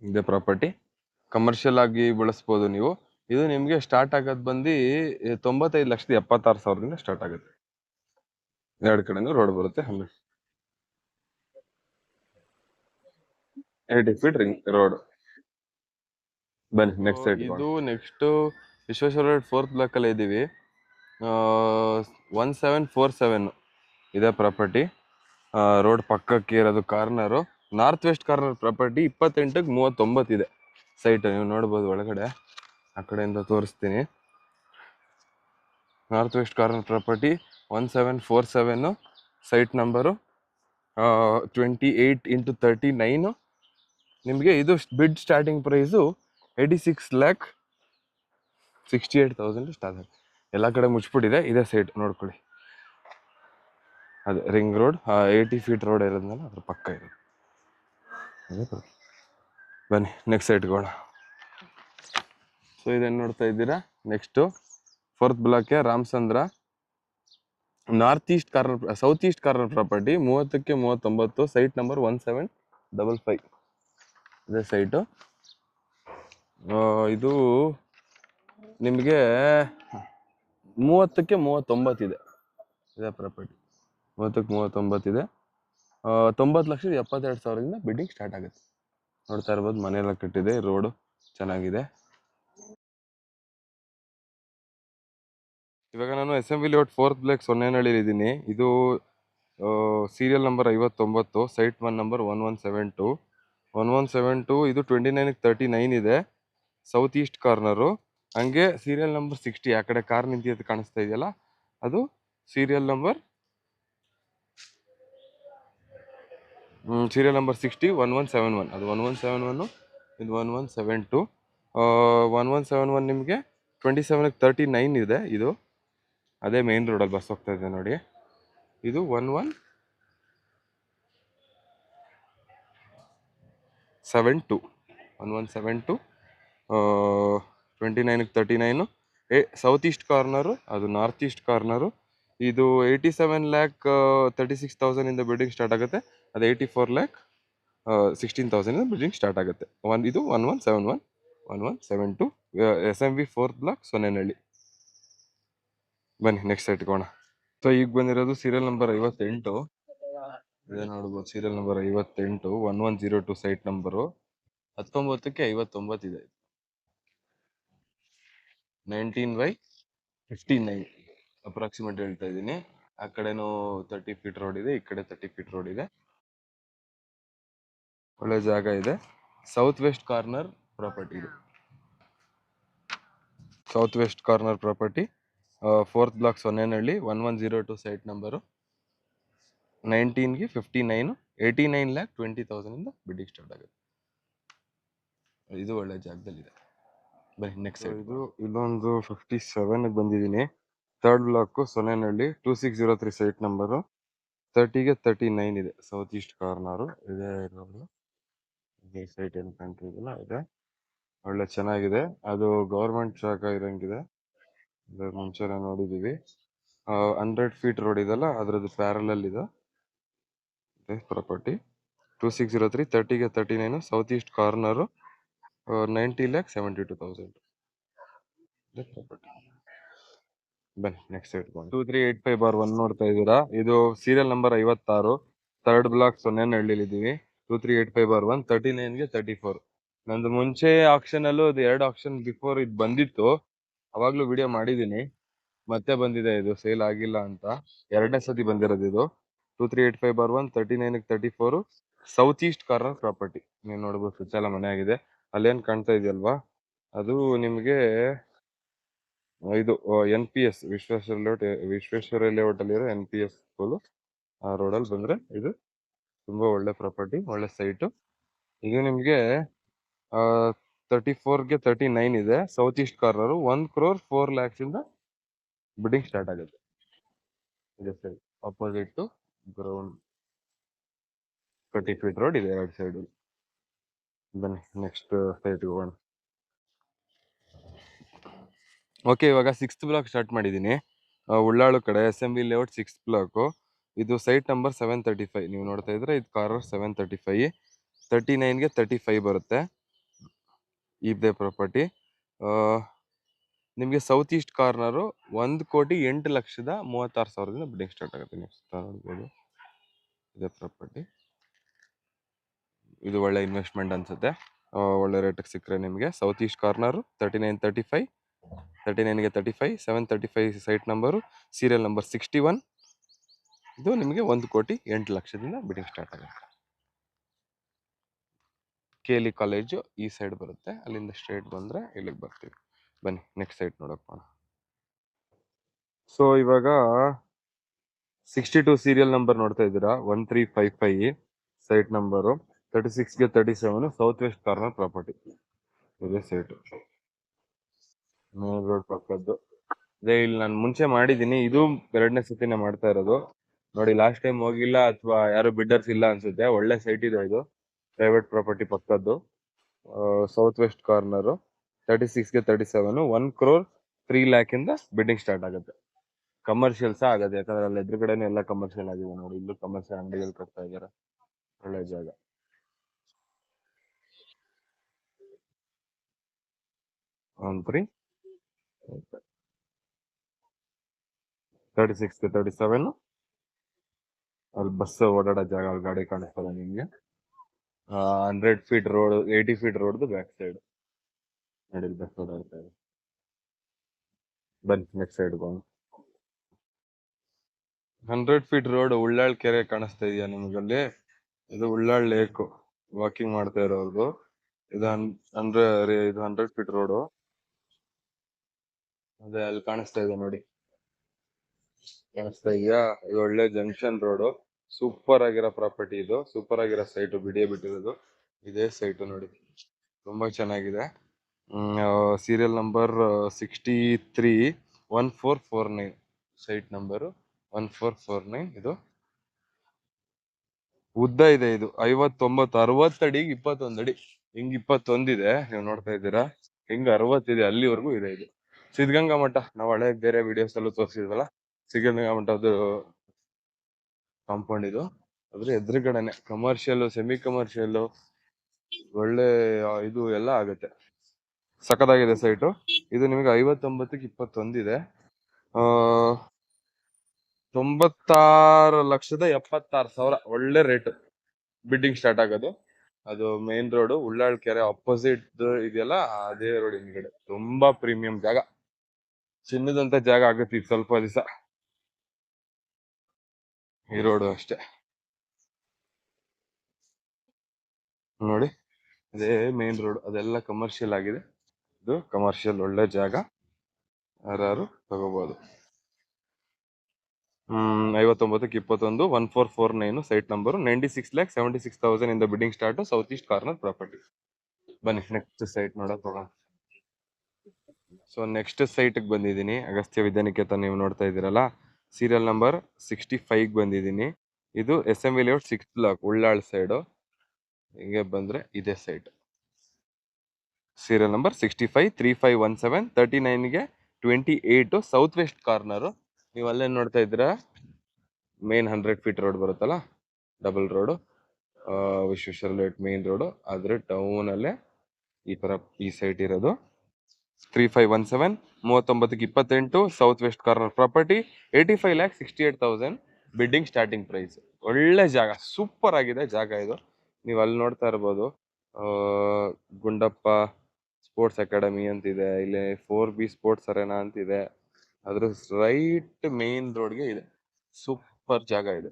ಇದೆ ಪ್ರಾಪರ್ಟಿ. ಕಮರ್ಷಿಯಲ್ ಆಗಿ ಬಳಸ್ಬೋದು ನೀವು. ಇದು ನಿಮಗೆ ಸ್ಟಾರ್ಟ್ ಆಗೋದು ಬಂದು 95,76,000 ಸ್ಟಾರ್ಟ್ ಆಗುತ್ತೆ. ಎರಡು ಕಡೆನೂ ರೋಡ್ ಬರುತ್ತೆ. 80 ಫೀಟ್ ರಿಂಗ್ ರೋಡ್. ಬನ್ನಿ ನೆಕ್ಸ್ಟ್ ಸೈಟ್. ಇದು next Vishweshwara road 4th block ಅಲ್ಲಿ ಇದ್ದೀವಿ. 1747 ಇದೆ ಪ್ರಾಪರ್ಟಿ. ರೋಡ್ ಪಕ್ಕಕ್ಕೆ ಇರೋದು corner. North west corner property. 28ಕ್ಕೆ 39 ಇದೆ ಸೈಟ್. ನೀವು ನೋಡ್ಬೋದು ಒಳಗಡೆ, ಆ ಕಡೆಯಿಂದ ತೋರಿಸ್ತೀನಿ. North west corner property 1747 site number 28x39. ನಿಮಗೆ ಇದು ಬಿಡ್ ಸ್ಟಾರ್ಟಿಂಗ್ ಪ್ರೈಸು 86,68,000 ಸ್ಟಾರ್ಟ್ ಆಗುತ್ತೆ. ಎಲ್ಲ ಕಡೆ ಮುಚ್ಚಿಬಿಟ್ಟಿದೆ. ಇದೇ ಸೈಟ್ ನೋಡ್ಕೊಳ್ಳಿ, ಅದು ರಿಂಗ್ ರೋಡ್ 80 ಫೀಟ್ ರೋಡ್ ಇರೋದ್ನಲ್ಲ ಅದ್ರ ಪಕ್ಕ ಇರೋದು. ಬನ್ನಿ ನೆಕ್ಸ್ಟ್ ಸೈಟ್ಗೆ ಹೋಗೋಣ. ಸೊ ಇದನ್ನು ನೋಡ್ತಾ ಇದ್ದೀರಾ, ನೆಕ್ಸ್ಟು 4th ಬ್ಲಾಕ್ಗೆ Ramachandra, north east corner south east corner property. 30ಕ್ಕೆ 39 ಸೈಟ್ ನಂಬರ್ 1755 ಇದೇ ಸೈಟು. ಇದು ನಿಮಗೆ 30ಕ್ಕೆ 39 ಇದೆ, ಇದೇ ಪ್ರಾಪರ್ಟಿ. 30ಕ್ಕೆ 39 ಇದೆ. 90,72,000 ಬಿಲ್ಡಿಂಗ್ ಸ್ಟಾರ್ಟ್ ಆಗುತ್ತೆ. ನೋಡ್ತಾ ಇರ್ಬೋದು, ಮನೆಯೆಲ್ಲ ಕಟ್ಟಿದೆ, ರೋಡು ಚೆನ್ನಾಗಿದೆ. ಇವಾಗ ನಾನು SM ಲೇಔಟ್ 4th ಬ್ಲಾಕ್ ಸೊನ್ನೆನಹಳ್ಳಿ ಇದ್ದೀನಿ. ಇದು ಸೀರಿಯಲ್ ನಂಬರ್ 59, ಸೈಟ್ 1 ನಂಬರ್ 1172. 1172 ಇದು 29ಕ್ಕೆ 39 ಇದೆ, ಸೌತ್ ಈಸ್ಟ್ ಕಾರ್ನರು. ಹಂಗೆ ಸೀರಿಯಲ್ ನಂಬರ್ 60 ಆ ಕಡೆ ಕಾರ್ ನಿಂತಿದ್ದು ಕಾಣಿಸ್ತಾ ಇದೆಯಲ್ಲ, ಅದು ಸೀರಿಯಲ್ ನಂಬರ್ 60 1171. ಅದು 1171, ಇದು 1172. 1171 ನಿಮಗೆ 27ಕ್ಕೆ 39 ಇದೆ. ಇದು ಅದೇ ಮೇನ್ ರೋಡಲ್ಲಿ ಬಸ್ ಹೋಗ್ತಾ ಇದೆ ನೋಡಿ. ಇದು 1172 1172 29ಕ್ಕೆ 39. ಸೌತ್ ಈಸ್ಟ್ ಕಾರ್ನರು, ಅದು ನಾರ್ತ್ ಈಸ್ಟ್ ಕಾರ್ನರು. ಇದು 87,36,000 ಬಿಲ್ಡಿಂಗ್ ಸ್ಟಾರ್ಟ್ ಆಗುತ್ತೆ. ಅದು 84,16,000 ಬಿಲ್ಡಿಂಗ್ ಸ್ಟಾರ್ಟ್ ಆಗುತ್ತೆ. ಇದು 1171 1172 SMV 4th ಬ್ಲಾಕ್ ಸೊನ್ನೆನಹಳ್ಳಿ. ಬನ್ನಿ ನೆಕ್ಸ್ಟ್ ಸೈಟ್ ಹೋಗೋಣ. ಸೊ ಈಗ ಬಂದಿರೋದು ಸೀರಿಯಲ್ ನಂಬರ್ 58. ಇದೇ ನೋಡ್ಬೋದು, ಸೀರಿಯಲ್ ನಂಬರ್ 58 1102 ಸೈಟ್ ನಂಬರು. 19ಕ್ಕೆ 59 ಇದೆ. 19/59 ಅಪ್ರಾಕ್ಸಿಮೇಟ್ ಹೇಳ್ತಾ ಇದ್ದೀನಿ. ಆ ಕಡೆನೂ 30 ಫೀಟ್ ರೋಡ್ ಇದೆ, ಈ ಕಡೆ 30 ಫೀಟ್ ರೋಡ್ ಇದೆ. ಒಳ್ಳೆ ಜಾಗ ಇದೆ. ಸೌತ್ ವೆಸ್ಟ್ ಕಾರ್ನರ್ ಪ್ರಾಪರ್ಟಿ ಇದು. South west corner property 4th block Sonnenahalli 1102 site number. 19ಗೆ 59, 89,20,000 ಬಿಲ್ಡಿಂಗ್ ಸ್ಟಾರ್ಟ್ ಆಗುತ್ತೆ. ಇದು ಒಳ್ಳೆ ಜಾಗದಲ್ಲಿದೆ. ಬನ್ನಿ ನೆಕ್ಸ್ಟ್ ಸೈಡ್. ಇದು ಇಲ್ಲೊಂದು 57ಗೆ ಬಂದಿದ್ದೀನಿ. Third block Sonnenahalli 2603 site number. 30ಗೆ 39 ಇದೆ. ಸೌತ್ ಈಸ್ಟ್ ಕಾರ್ನರು ಇದೆ ಇರೋದು. ಈ ಸೈಟ್ ಏನು ಕಾಣ್ತಿದೆಯಲ್ಲ ಇದೆ. ಒಳ್ಳೆ ಚೆನ್ನಾಗಿದೆ. ಅದು ಗೌರ್ಮೆಂಟ್ ಜಾಗ ಇರಂಗಿದೆ. ಇದ್ರ ಮುಂಚೆನೆ ನೋಡಿದೀವಿ. 100 ಫೀಟ್ ರೋಡ್ ಇದೆಲ್ಲ ಅದ್ರದ್ದು ಪ್ಯಾರಲಲ್ ಇದೆ property. 2603 30ಗೆ 39 south east corner. 90,72,000 property. ಬನ್ನಿ ನೆಕ್ಸ್ಟ್ ಸೈಟ್ 2385/1 ನೋಡ್ತಾ ಇದ್ದೀರಾ. ಇದು ಸೀರಿಯಲ್ ನಂಬರ್ 56. ಥರ್ಡ್ ಬ್ಲಾಕ್ ಸೊನ್ನೆನಹಳ್ಳಿಲಿ ಇದೀವಿ. 2385/1 39ಗೆ 34. ನಂದು ಮುಂಚೆ ಆಕ್ಷನ್ ಅಲ್ಲೂ ಅದು 2 ಆಕ್ಷನ್ ಬಿಫೋರ್ ಇದು ಬಂದಿತ್ತು. ಅವಾಗ್ಲೂ ವಿಡಿಯೋ ಮಾಡಿದೀನಿ. ಮತ್ತೆ ಬಂದಿದೆ ಇದು ಸೇಲ್ ಆಗಿಲ್ಲ ಅಂತ. 2ನೇ ಸತಿ ಬಂದಿರೋದು ಇದು. 2385/1 39ಗೆ 34 ಸೌತ್ ಈಸ್ಟ್ ಕಾರ್ನರ್ ಪ್ರಾಪರ್ಟಿ. ನೀವು ನೋಡ್ಬೋದು ಸುತ್ತ ಮನೆ ಆಗಿದೆ. ಅಲ್ಲೇನ್ ಕಾಣ್ತಾ ಇದೆಯಲ್ವಾ ಅದು ನಿಮ್ಗೆ ಇದು NPS ವಿಶ್ವೇಶ್ವರ ಲೇಔಟ್ ಅಲ್ಲಿರೋ NPS ಸ್ಕೂಲ್. ಆ ರೋಡಲ್ಲಿ ಬಂದ್ರೆ ಇದು ತುಂಬಾ ಒಳ್ಳೆ ಪ್ರಾಪರ್ಟಿ, ಒಳ್ಳೆ ಸೈಟು. ಈಗ ನಿಮ್ಗೆ 34ಗೆ 39 ಇದೆ. ಸೌತ್ ಈಸ್ಟ್ ಕಾರ್ನರ್ 1,04,00,000 ಇಂದ ಬಿಡ್ಡಿಂಗ್ ಸ್ಟಾರ್ಟ್ ಆಗುತ್ತೆ. ಇದೆ side opposite to ground 30 feet road ಇದೆ 2 ಸೈಡ್. ಬನ್ನಿ ನೆಕ್ಸ್ಟ್ ಸೈಟ್ ಹೋಗೋಣ. ಓಕೆ, ಇವಾಗ 6th ಬ್ಲಾಕ್ ಸ್ಟಾರ್ಟ್ ಮಾಡಿದ್ದೀನಿ. ಉಳ್ಳಾಳು ಕಡೆ SMB ಲೇಔಟ್ 6th ಬ್ಲಾಕು. ಇದು ಸೈಟ್ ನಂಬರ್ 735. ನೀವು ನೋಡ್ತಾ ಇದ್ರೆ ಇದು ಕಾರ್ನರ್ 735. 39ಗೆ 35 ಬರುತ್ತೆ. ಇದೆ ಪ್ರಾಪರ್ಟಿ. ನಿಮಗೆ south east corner 1,08,36,000 bidding start ಆಗುತ್ತೆ. ನೆಕ್ಸ್ಟ್ ನೋಡ್ಬೋದು ಇದೆ ಪ್ರಾಪರ್ಟಿ. ಇದು ಒಳ್ಳೆ ಇನ್ವೆಸ್ಟ್ಮೆಂಟ್ ಅನ್ಸುತ್ತೆ. ಒಳ್ಳೆ ರೇಟಿಗೆ ಸಿಕ್ಕರೆ ನಿಮಗೆ. South east corner 3935 39ಗೆ 35 735 site number. Serial number 61. ಇದು ನಿಮಗೆ 1,08,00,000 ಬಿಡ್ಡಿಂಗ್ ಸ್ಟಾರ್ಟ್ ಆಗುತ್ತೆ. KLE ಕಾಲೇಜು ಈ ಸೈಡ್ ಬರುತ್ತೆ. ಅಲ್ಲಿಂದ ಸ್ಟ್ರೇಟ್ ಬಂದ್ರೆ ಇಲ್ಲಿಗೆ ಬರ್ತೀವಿ. ಬನ್ನಿ ನೆಕ್ಸ್ಟ್ ಸೈಟ್ ನೋಡೋಣ. ಸೊ ಇವಾಗ 62 ಸೀರಿಯಲ್ ನಂಬರ್ ನೋಡ್ತಾ ಇದ್ದೀರಾ. 1355 ಸೈಟ್ ನಂಬರು. 36ಗೆ 37 ಸೌತ್ ವೆಸ್ಟ್ ಕಾರ್ನರ್ ಪ್ರಾಪರ್ಟಿ. ಇದೇ ಸೈಟ್ ಮೇನ್ ರೋಡ್ ಪಕ್ಕದ್ದು. ಅದೇ ಇಲ್ಲಿ ನಾನು ಮುಂಚೆ ಮಾಡಿದ್ದೀನಿ. ಇದು 2ನೇ ಸತಿನೇ ಮಾಡ್ತಾ ಇರೋದು. ನೋಡಿ, ಲಾಸ್ಟ್ ಟೈಮ್ ಹೋಗಿಲ್ಲ ಅಥವಾ ಯಾರು ಬಿಡ್ಡರ್ಸ್ ಇಲ್ಲ ಅನ್ಸುತ್ತೆ. ಒಳ್ಳೆ ಸೈಟ್ ಇದೆ ಇದು. ಪ್ರೈವೇಟ್ ಪ್ರಾಪರ್ಟಿ ಪಕ್ಕದ್ದು. South west corner. 36ಗೆ 37 1,03,00,000 ಇಂದ ಬಿಡ್ಡಿಂಗ್ ಸ್ಟಾರ್ಟ್ ಆಗುತ್ತೆ. ಕಮರ್ಷಿಯಲ್ ಸಹ ಆಗುತ್ತೆ. ಯಾಕಂದ್ರೆ ಅಲ್ಲಿ ಎದುರುಗಡೆನೆ ಎಲ್ಲ ಕಮರ್ಷಿಯಲ್ ಆಗಿದೆ ನೋಡಿ. ಇಲ್ಲೂ ಕಮರ್ಷಿಯಲ್ ಅಂಗಡಿಗಳು ಕಟ್ತಾ ಇದ್ದಾರೆ. ಒಳ್ಳೆ ಜಾಗ. 36ಗೆ 37 ಅಲ್ಲಿ ಬಸ್ ಓಡಾಡೋ ಜಾಗ, ಅಲ್ಲಿ ಗಾಡಿ ಕಾಣಿಸ್ತದೆ ನಿಮ್ಗೆ. 100 ಫೀಟ್ ರೋಡ್ 80 ಫೀಟ್ ರೋಡ್ದು ಬ್ಯಾಕ್ ಸೈಡ್ ನೋಡಿ ಬಸ್ ಓಡಾಡ್ತಾ ಇದೆ. ಬನ್ನಿ ನೆಕ್ಸ್ಟ್ ಸೈಡ್ ಬಂದು 100 ಫೀಟ್ ರೋಡ್ ಉಳ್ಳಾಳ್ ಕೆರೆ ಕಾಣಿಸ್ತಾ ಇದೆಯಾ ನಿಮ್ಗಲ್ಲಿ? ಇದು ಉಳ್ಳಾಳ್ ಲೇಕ್. ವಾಕಿಂಗ್ ಮಾಡ್ತಾ ಇರೋರ್ದು ಇದು. ಇದು 100 ಫೀಟ್ ರೋಡು. ಅದೇ ಅಲ್ಲಿ ಕಾಣಿಸ್ತಾ ಇದೆ ನೋಡಿ. ಕಾಣಿಸ್ತಾ ಇದೆಯಾ? ಇದು ಒಳ್ಳೆ ಜಂಕ್ಷನ್ ರೋಡು. ಸೂಪರ್ ಆಗಿರೋ ಪ್ರಾಪರ್ಟಿ ಇದು. ಸೂಪರ್ ಆಗಿರೋ ಸೈಟು ಬಿಟ್ಟಿರೋದು. ಇದೇ ಸೈಟು ನೋಡಿ, ತುಂಬಾ ಚೆನ್ನಾಗಿದೆ. Serial number 63 1449 site number 1449. ಇದು ಉದ್ದ ಇದೆ. ಇದು 59 60 ಅಡಿಗೆ 21 ಅಡಿ. ಹಿಂಗ್ 21 ಇದೆ. ನೀವು ನೋಡ್ತಾ ಇದ್ದೀರಾ, ಹಿಂಗ್ 60 ಇದೆ. ಅಲ್ಲಿವರೆಗೂ ಇದೆ. ಇದು ಸಿದ್ಧಗಂಗಾ ಮಠ. ನಾವು ಹಳೆ ಬೇರೆ ವಿಡಿಯೋಸ್ ಅಲ್ಲೂ ತೋರಿಸಿದ್ವಲ್ಲ, ಸಿದ್ಧಗಂಗಾ ಮಠದ್ದು ಕಾಂಪೌಂಡ್ ಇದು. ಅದ್ರ ಎದುರುಗಡೆನೆ ಕಮರ್ಷಿಯಲ್, ಸೆಮಿ ಕಮರ್ಷಿಯಲ್, ಒಳ್ಳೆ ಇದು ಎಲ್ಲ ಆಗುತ್ತೆ. ಸಖತ್ತಾಗಿದೆ ಸೈಟು. ಇದು ನಿಮಗೆ 59ಕ್ಕೆ 21 ಇದೆ. 96,76,000 ಒಳ್ಳೆ ರೇಟ್ ಬಿಡ್ಡಿಂಗ್ ಸ್ಟಾರ್ಟ್ ಆಗೋದು. ಅದು ಮೇನ್ ರೋಡ್ ಉಳ್ಳಾಳ್ ಕೆರೆ ಅಪೋಸಿಟ್ ಇದೆಯಲ್ಲ, ಅದೇ ರೋಡ್ ಹಿಂದ್ಗಡೆ. ತುಂಬಾ ಪ್ರೀಮಿಯಂ ಜಾಗ, ಚಿನ್ನದಂತ ಜಾಗ ಆಗುತ್ತೆ ಈಗ ಸ್ವಲ್ಪ ದಿವಸ. ಈ ರೋಡು ಅಷ್ಟೇ ನೋಡಿ. ಅದೇ ಮೇನ್ ರೋಡ್, ಅದೆಲ್ಲ ಕಮರ್ಷಿಯಲ್ ಆಗಿದೆ. ಇದು ಕಮರ್ಷಿಯಲ್ ಒಳ್ಳೆ ಜಾಗ, ಯಾರು ತಗೋಬಹುದು. 59ಕ್ಕೆ 21 1449 ಸೈಟ್ ನಂಬರು. 96,76,000 ಇಂದ bidding start. South east corner property. ಬನ್ನಿ ನೆಕ್ಸ್ಟ್ ಸೈಟ್ ನೋಡಕ್ ಹೋಗೋಣ. ಸೊ ನೆಕ್ಸ್ಟ್ ಸೈಟ್ಗೆ ಬಂದಿದ್ದೀನಿ, ಅಗಸ್ತ್ಯ ವಿದ್ಯಾನಿಕೇತನ್ ನೀವು ನೋಡ್ತಾ ಇದ್ದೀರಲ್ಲ, ಸೀರಿಯಲ್ ನಂಬರ್ 65ಗೆ ಬಂದಿದ್ದೀನಿ. ಇದು S M V layout 6th block, Ullal side. ಹಿಂಗೆ ಬಂದರೆ ಇದೇ ಸೈಟ್. ಸೀರಿಯಲ್ ನಂಬರ್ 65 3517 39ಗೆ 28 ಸೌತ್ ವೆಸ್ಟ್ ಕಾರ್ನರು. ನೀವು ಅಲ್ಲೇ ನೋಡ್ತಾ ಇದ್ದೀರಾ, ಮೇನ್ 100 ಫೀಟ್ ರೋಡ್ ಬರುತ್ತಲ್ಲ, double road, Vishweshwara layout main road, ಆದರೆ ಟೌನಲ್ಲೇ ಈ ಥರ ಈ ಸೈಟ್ ಇರೋದು. 3517 39ಕ್ಕೆ 28 south west corner property, 85,68,000 bidding starting price. ಒಳ್ಳೆ ಜಾಗ, ಸೂಪರ್ ಆಗಿದೆ ಜಾಗ ಇದು. ನೀವು ಅಲ್ಲಿ ನೋಡ್ತಾ ಇರ್ಬೋದು, ಗುಂಡಪ್ಪ ಸ್ಪೋರ್ಟ್ಸ್ ಅಕಾಡೆಮಿ ಅಂತಿದೆ, ಇಲ್ಲಿ 4B ಸ್ಪೋರ್ಟ್ಸ್ ಅರೇನಾ ಅಂತಿದೆ. ಅದ್ರ ರೈಟ್ ಮೇನ್ ರೋಡ್ಗೆ ಇದೆ. ಸೂಪರ್ ಜಾಗ ಇದೆ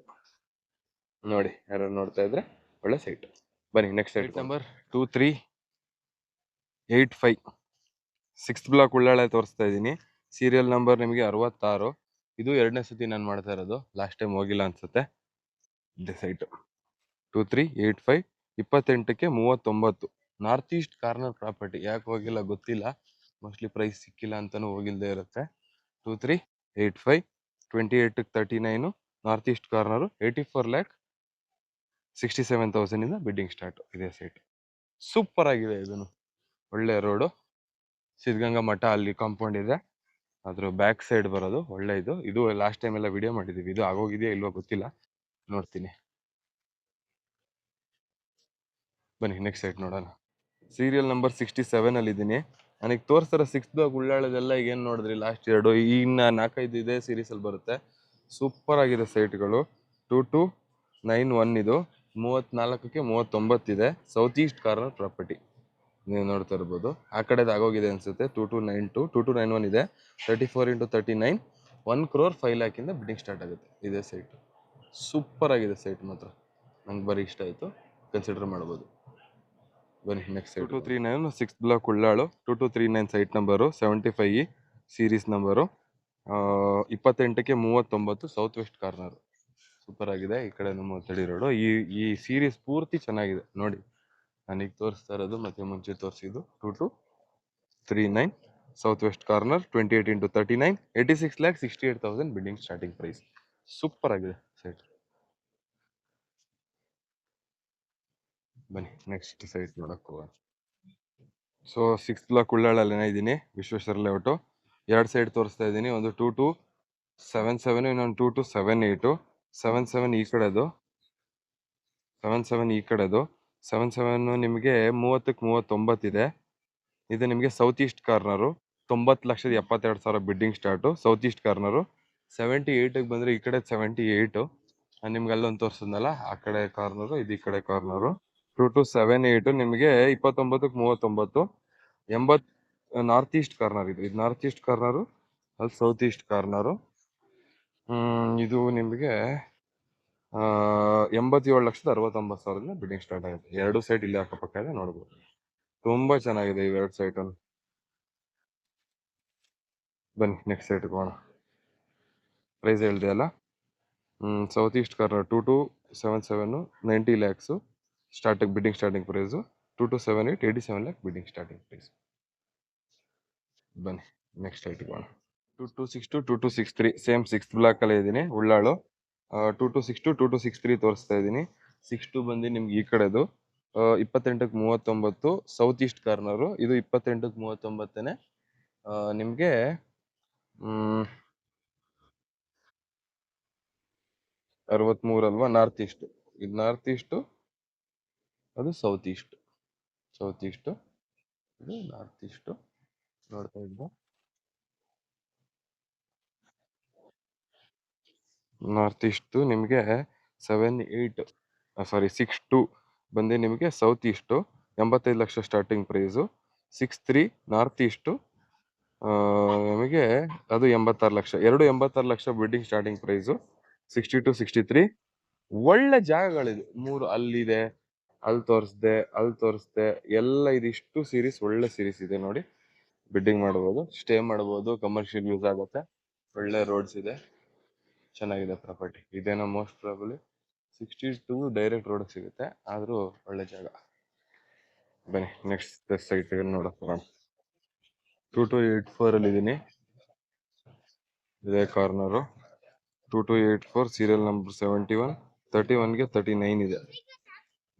ನೋಡಿ, ಯಾರು ನೋಡ್ತಾ ಇದ್ರೆ ಒಳ್ಳೆ ಸೈಟ್. ಬನ್ನಿ next site number 2385 6th block ಉಳ್ಳಾಳೆ ತೋರಿಸ್ತಾ ಇದ್ದೀನಿ. ಸೀರಿಯಲ್ ನಂಬರ್ ನಿಮಗೆ 66. ಇದು 2ನೇ ಸತಿ ನಾನು ಮಾಡ್ತಾ ಇರೋದು, ಲಾಸ್ಟ್ ಟೈಮ್ ಹೋಗಿಲ್ಲ ಅನ್ಸುತ್ತೆ. ಇದೆ site 2385 28ಕ್ಕೆ 39 north east corner property. ಯಾಕೆ ಹೋಗಿಲ್ಲ ಗೊತ್ತಿಲ್ಲ, ಮೋಸ್ಟ್ಲಿ ಪ್ರೈಸ್ ಸಿಕ್ಕಿಲ್ಲ ಅಂತಾನು ಹೋಗಿಲ್ದೇ ಇರುತ್ತೆ. 2385 28ಕ್ಕೆ 39 ನಾರ್ತ್ ಈಸ್ಟ್ ಕಾರ್ನರು, 84,67,000 ಇಂದ ಬಿಡ್ಡಿಂಗ್ ಸ್ಟಾರ್ಟ್. ಇದೆ ಸೈಟ್ ಸೂಪರ್ ಆಗಿದೆ. ಇದನ್ನು ಒಳ್ಳೆ ರೋಡು, ಸಿದ್ಧಗಂಗಾ ಮಠ ಅಲ್ಲಿ ಕಾಂಪೌಂಡ್ ಇದೆ, ಅದ್ರ ಬ್ಯಾಕ್ ಸೈಡ್ ಬರೋದು. ಒಳ್ಳೆ ಇದು ಲಾಸ್ಟ್ ಟೈಮ್ ಎಲ್ಲ ವಿಡಿಯೋ ಮಾಡಿದೀವಿ. ಇದು ಆಗೋಗಿದೆಯಾ ಇಲ್ವೋ ಗೊತ್ತಿಲ್ಲ, ನೋಡ್ತೀನಿ. ಬನ್ನಿ ನೆಕ್ಸ್ಟ್ ಸೈಟ್ ನೋಡೋಣ. ಸೀರಿಯಲ್ ನಂಬರ್ 67 ಅಲ್ಲಿ ಇದ್ದೀನಿ. ನನಗೆ ತೋರಿಸ್ತಾರ 6th ಬ್ಲಾಕ್ ಉಳ್ಳಾಳದೆಲ್ಲ ಏನು ನೋಡಿದ್ರಿ ಲಾಸ್ಟ್ 2, ಇನ್ನು 4-5 ಇದೆ ಸೀರೀಸ್ ಅಲ್ಲಿ ಬರುತ್ತೆ. ಸೂಪರ್ ಆಗಿದೆ ಸೈಟ್ಗಳು. 2291 ಇದು, 34ಕ್ಕೆ 39 ಇದೆ, ಸೌತ್ ಈಸ್ಟ್ ಕಾರ್ನರ್ ಪ್ರಾಪರ್ಟಿ. ನೀವು ನೋಡ್ತಾ ಇರ್ಬೋದು, ಆ ಕಡೆದು ಆಗೋಗಿದೆ ಅನ್ಸುತ್ತೆ. 2292 2291 ಇದೆ, 34x39 1 crore 5 lakh ಇಂದ ಬಿಡ್ಡಿಂಗ್ ಸ್ಟಾರ್ಟ್ ಆಗುತ್ತೆ. ಇದೇ ಸೈಟ್ ಸೂಪರ್ ಆಗಿದೆ ಸೈಟ್ ಮಾತ್ರ, ನಂಗೆ ಬರೀ ಇಷ್ಟ ಆಯಿತು, ಕನ್ಸಿಡರ್ ಮಾಡ್ಬೋದು. ಬನ್ನಿ next site 2239 6th block Ullalu. 2239 site number 75 series number, 28ಕ್ಕೆ 39 ಸೌತ್ ವೆಸ್ಟ್ ಕಾರ್ನರ್. ಸೂಪರ್ ಆಗಿದೆ. ಈ ಕಡೆ ನಮ್ಮ ತಡಿ ರೋಡು. ಈ ಸೀರೀಸ್ ಪೂರ್ತಿ ಚೆನ್ನಾಗಿದೆ ನೋಡಿ. ನನಗೆ ತೋರಿಸ್ತಾ ಇರೋದು ಮತ್ತೆ ಮುಂಚೆ ತೋರಿಸಿದ್ದು 2239 south west corner, 28x39 86,68,000 building starting price. Super ಆಗಿದೆ ಸೈಟ್. ಬನ್ನಿ ನೆಕ್ಸ್ಟ್ ಸೈಟ್ ನೋಡಕ್ ಹೋಗೋಣ. ಸೊ 6th ಬ್ಲಾಕ್ ಉಳ್ಳಾಳಲ್ಲೇ ಇದ್ದೀನಿ, ವಿಶ್ವೇಶ್ವರ ಲೇಔಟು. 2 ಸೈಡ್ ತೋರಿಸ್ತಾ ಇದ್ದೀನಿ, ಒಂದು 2277 ಇನ್ನೊಂದು 2278. 77 ಈ ಕಡೆದು, 77 ಈ ಕಡೆದು. 77 ನಿಮಗೆ 30ಕ್ಕೆ 39 ಇದೆ. ಇದು ನಿಮಗೆ south east corner, 90,72,000 bidding start, south east corner. 78ಗೆ ಬಂದರೆ ಈ ಕಡೆ 78, ನಿಮ್ಗೆ ಅಲ್ಲೊಂದು ತೋರಿಸಿದ್ನಲ್ಲ ಆ ಕಡೆ ಕಾರ್ನರು, ಇದು ಈ ಕಡೆ ಕಾರ್ನರು. 2278 ನಿಮಗೆ 29ಕ್ಕೆ 39 80 ನಾರ್ತ್ ಈಸ್ಟ್ ಕಾರ್ನರ್. ಇದು ನಾರ್ತ್ ಈಸ್ಟ್ ಕಾರ್ನರು, ಅಲ್ಲಿ ಸೌತ್ ಈಸ್ಟ್ ಕಾರ್ನರು. ಇದು ನಿಮಗೆ 87,69,000 ಬಿಲ್ಡಿಂಗ್ ಸ್ಟಾರ್ಟ್ ಆಗುತ್ತೆ. 2 ಸೈಟ್ ಇಲ್ಲಿ ಅಕ್ಕಪಕ್ಕ ಇದೆ, ನೋಡ್ಬೋದು. ತುಂಬಾ ಚೆನ್ನಾಗಿದೆ ಈ 2 ಸೈಟಲ್ಲಿ. ಬನ್ನಿ ನೆಕ್ಸ್ಟ್ ಸೈಟ್ಗೆ ಹೋಗೋಣ. ಪ್ರೈಸ್ ಹೇಳಿದೆ ಅಲ್ಲ, south east corner 2277 90 lakhs starting bidding starting price. 2278 87 lakh bidding starting price. ಬನ್ನಿ ನೆಕ್ಸ್ಟ್ ಸೈಟ್ಗೆ ಹೋಗೋಣ. 2262 2263 ಸೇಮ್ 6th ಬ್ಲಾಕ್ ಅಲ್ಲೇ ಇದ್ದೀನಿ, ಉಳ್ಳಾಳು. 2262 2263 ತೋರಿಸ್ತಾ ಇದ್ದೀನಿ. 62 ಬಂದು ನಿಮ್ಗೆ ಈ ಕಡೆದು, 28ಕ್ಕೆ 39 ಸೌತ್ ಈಸ್ಟ್ ಕಾರ್ನರು. ಇದು 28ಕ್ಕೆ 39ನೇ ನಿಮಗೆ 63 ಅಲ್ವಾ, ನಾರ್ತ್ ಈಸ್ಟ್. ಇದು ನಾರ್ತ್ ಈಸ್ಟು, ಅದು ಸೌತ್ ಈಸ್ಟ್. ಸೌತ್ ಈಸ್ಟು, ಇದು ನಾರ್ತ್ ಈಸ್ಟು. ನೋಡ್ತಾ ಇದ್ದ ನಾರ್ತ್ ಈಸ್ಟು ನಿಮಗೆ 62 ಬಂದು ನಿಮಗೆ south is to, 85 lakh starting price. 63 north is to ನಿಮಗೆ ಅದು 86 lakh, 86 lakh building starting price. 62 63 ಒಳ್ಳೆ ಜಾಗಗಳಿದು. 3 ಅಲ್ಲಿದೆ, ಅಲ್ಲಿ ತೋರಿಸ್ದೆ ಎಲ್ಲ. ಇದಿಷ್ಟು ಸೀರೀಸ್ ಒಳ್ಳೆ ಸೀರೀಸ್ ಇದೆ ನೋಡಿ. ಬಿಡ್ಡಿಂಗ್ ಮಾಡ್ಬೋದು, ಸ್ಟೇ ಮಾಡ್ಬೋದು, ಕಮರ್ಷಿಯಲ್ ಯೂಸ್ ಆಗುತ್ತೆ, ಒಳ್ಳೆ ರೋಡ್ಸ್ ಇದೆ, ಚೆನ್ನಾಗಿದೆ ಪ್ರಾಪರ್ಟಿ. ಇದೇನೋ ಮೋಸ್ಟ್ ಪ್ರಾಬಲಿ 62 ಡೈರೆಕ್ಟ್ ರೋಡ್ ಸಿಗುತ್ತೆ, ಆದರೂ ಒಳ್ಳೆ ಜಾಗ. ಬನ್ನಿ ನೆಕ್ಸ್ಟ್ ಸೈಟ್ ನೋಡೋಣ. 2284 ಅಲ್ಲಿ ಇದೀನಿ. ಇದೇ ಕಾರ್ನರು 2284 ಸೀರಿಯಲ್ ನಂಬರ್ 71 31ಗೆ 39 ಇದೆ.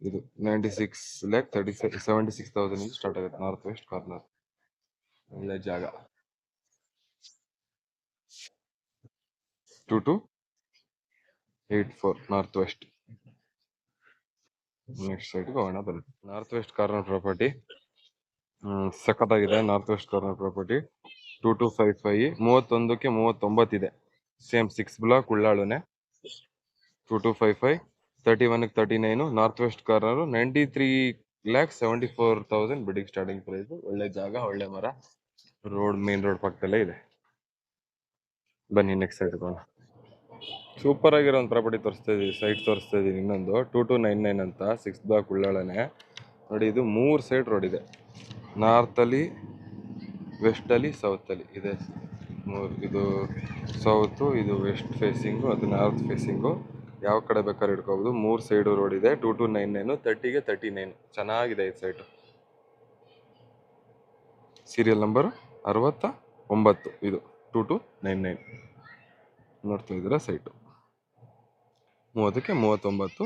ಇದು 96,76,000 ಸ್ಟಾರ್ಟ್ ಆಗುತ್ತೆ. ನಾರ್ತ್ ವೆಸ್ಟ್ ಕಾರ್ನರ್, ಒಳ್ಳೆ ಜಾಗ. 2284 ನಾರ್ತ್ ವೆಸ್ಟ್. ನೆಕ್ಸ್ಟ್ ಸೈಡ್ಗೆ ಹೋಗೋಣ ಬನ್ನಿ. ನಾರ್ತ್ ವೆಸ್ಟ್ ಕಾರ್ನರ್ ಪ್ರಾಪರ್ಟಿ ಸಖತ್ತಾಗಿದೆ. ನಾರ್ತ್ ವೆಸ್ಟ್ ಕಾರ್ನರ್ ಪ್ರಾಪರ್ಟಿ 2255 31ಕ್ಕೆ 39 ಇದೆ. ಸೇಮ್ 6 ಬ್ಲಾಕ್ ಉಳ್ಳಾಳುನೆ. 2255 31ಕ್ಕೆ 39 north west corner 93,74,000 bidding starting price. ಒಳ್ಳೆ ಜಾಗ, ಒಳ್ಳೆ ಮರ, ರೋಡ್ ಮೇನ್ ರೋಡ್ ಪಕ್ಕದಲ್ಲೇ ಇದೆ. ಬನ್ನಿ ನೆಕ್ಸ್ಟ್ ಸೈಡ್ ಹೋಗೋಣ. ಸೂಪರ್ ಆಗಿರೋ ಒಂದು ಪ್ರಾಪರ್ಟಿ ತೋರಿಸ್ತಾ ಇದೀವಿ, ಸೈಟ್ ತೋರಿಸ್ತಾ ಇದೀನಿ. ಇನ್ನೊಂದು 2299 ಅಂತ 6 ಬ್ಲಾಕ್ ಉಳ್ಳಾಳನೆ ನೋಡಿ. ಇದು 3 ಸೈಡ್ ರೋಡ್ ಇದೆ. ನಾರ್ತಲ್ಲಿ, ವೆಸ್ಟಲ್ಲಿ, ಸೌತಲ್ಲಿ ಇದೆ. ಇದು ಸೌತು, ಇದು ವೆಸ್ಟ್ ಫೇಸಿಂಗು, ಅದು ನಾರ್ತ್ ಫೇಸಿಂಗು. ಯಾವ ಕಡೆ ಬೇಕಾದ್ರೆ ಇಟ್ಕೋಬೋದು. 3 ಸೈಡು ರೋಡ್ ಇದೆ. 2299 30ಗೆ 39. ಚೆನ್ನಾಗಿದೆ ಈ ಸೈಟು. ಸೀರಿಯಲ್ ನಂಬರ್ 69 ಇದು 2299 ನೋಡ್ತಾ ಇದ್ದೀರಾ. ಸೈಟು 30ಕ್ಕೆ 39,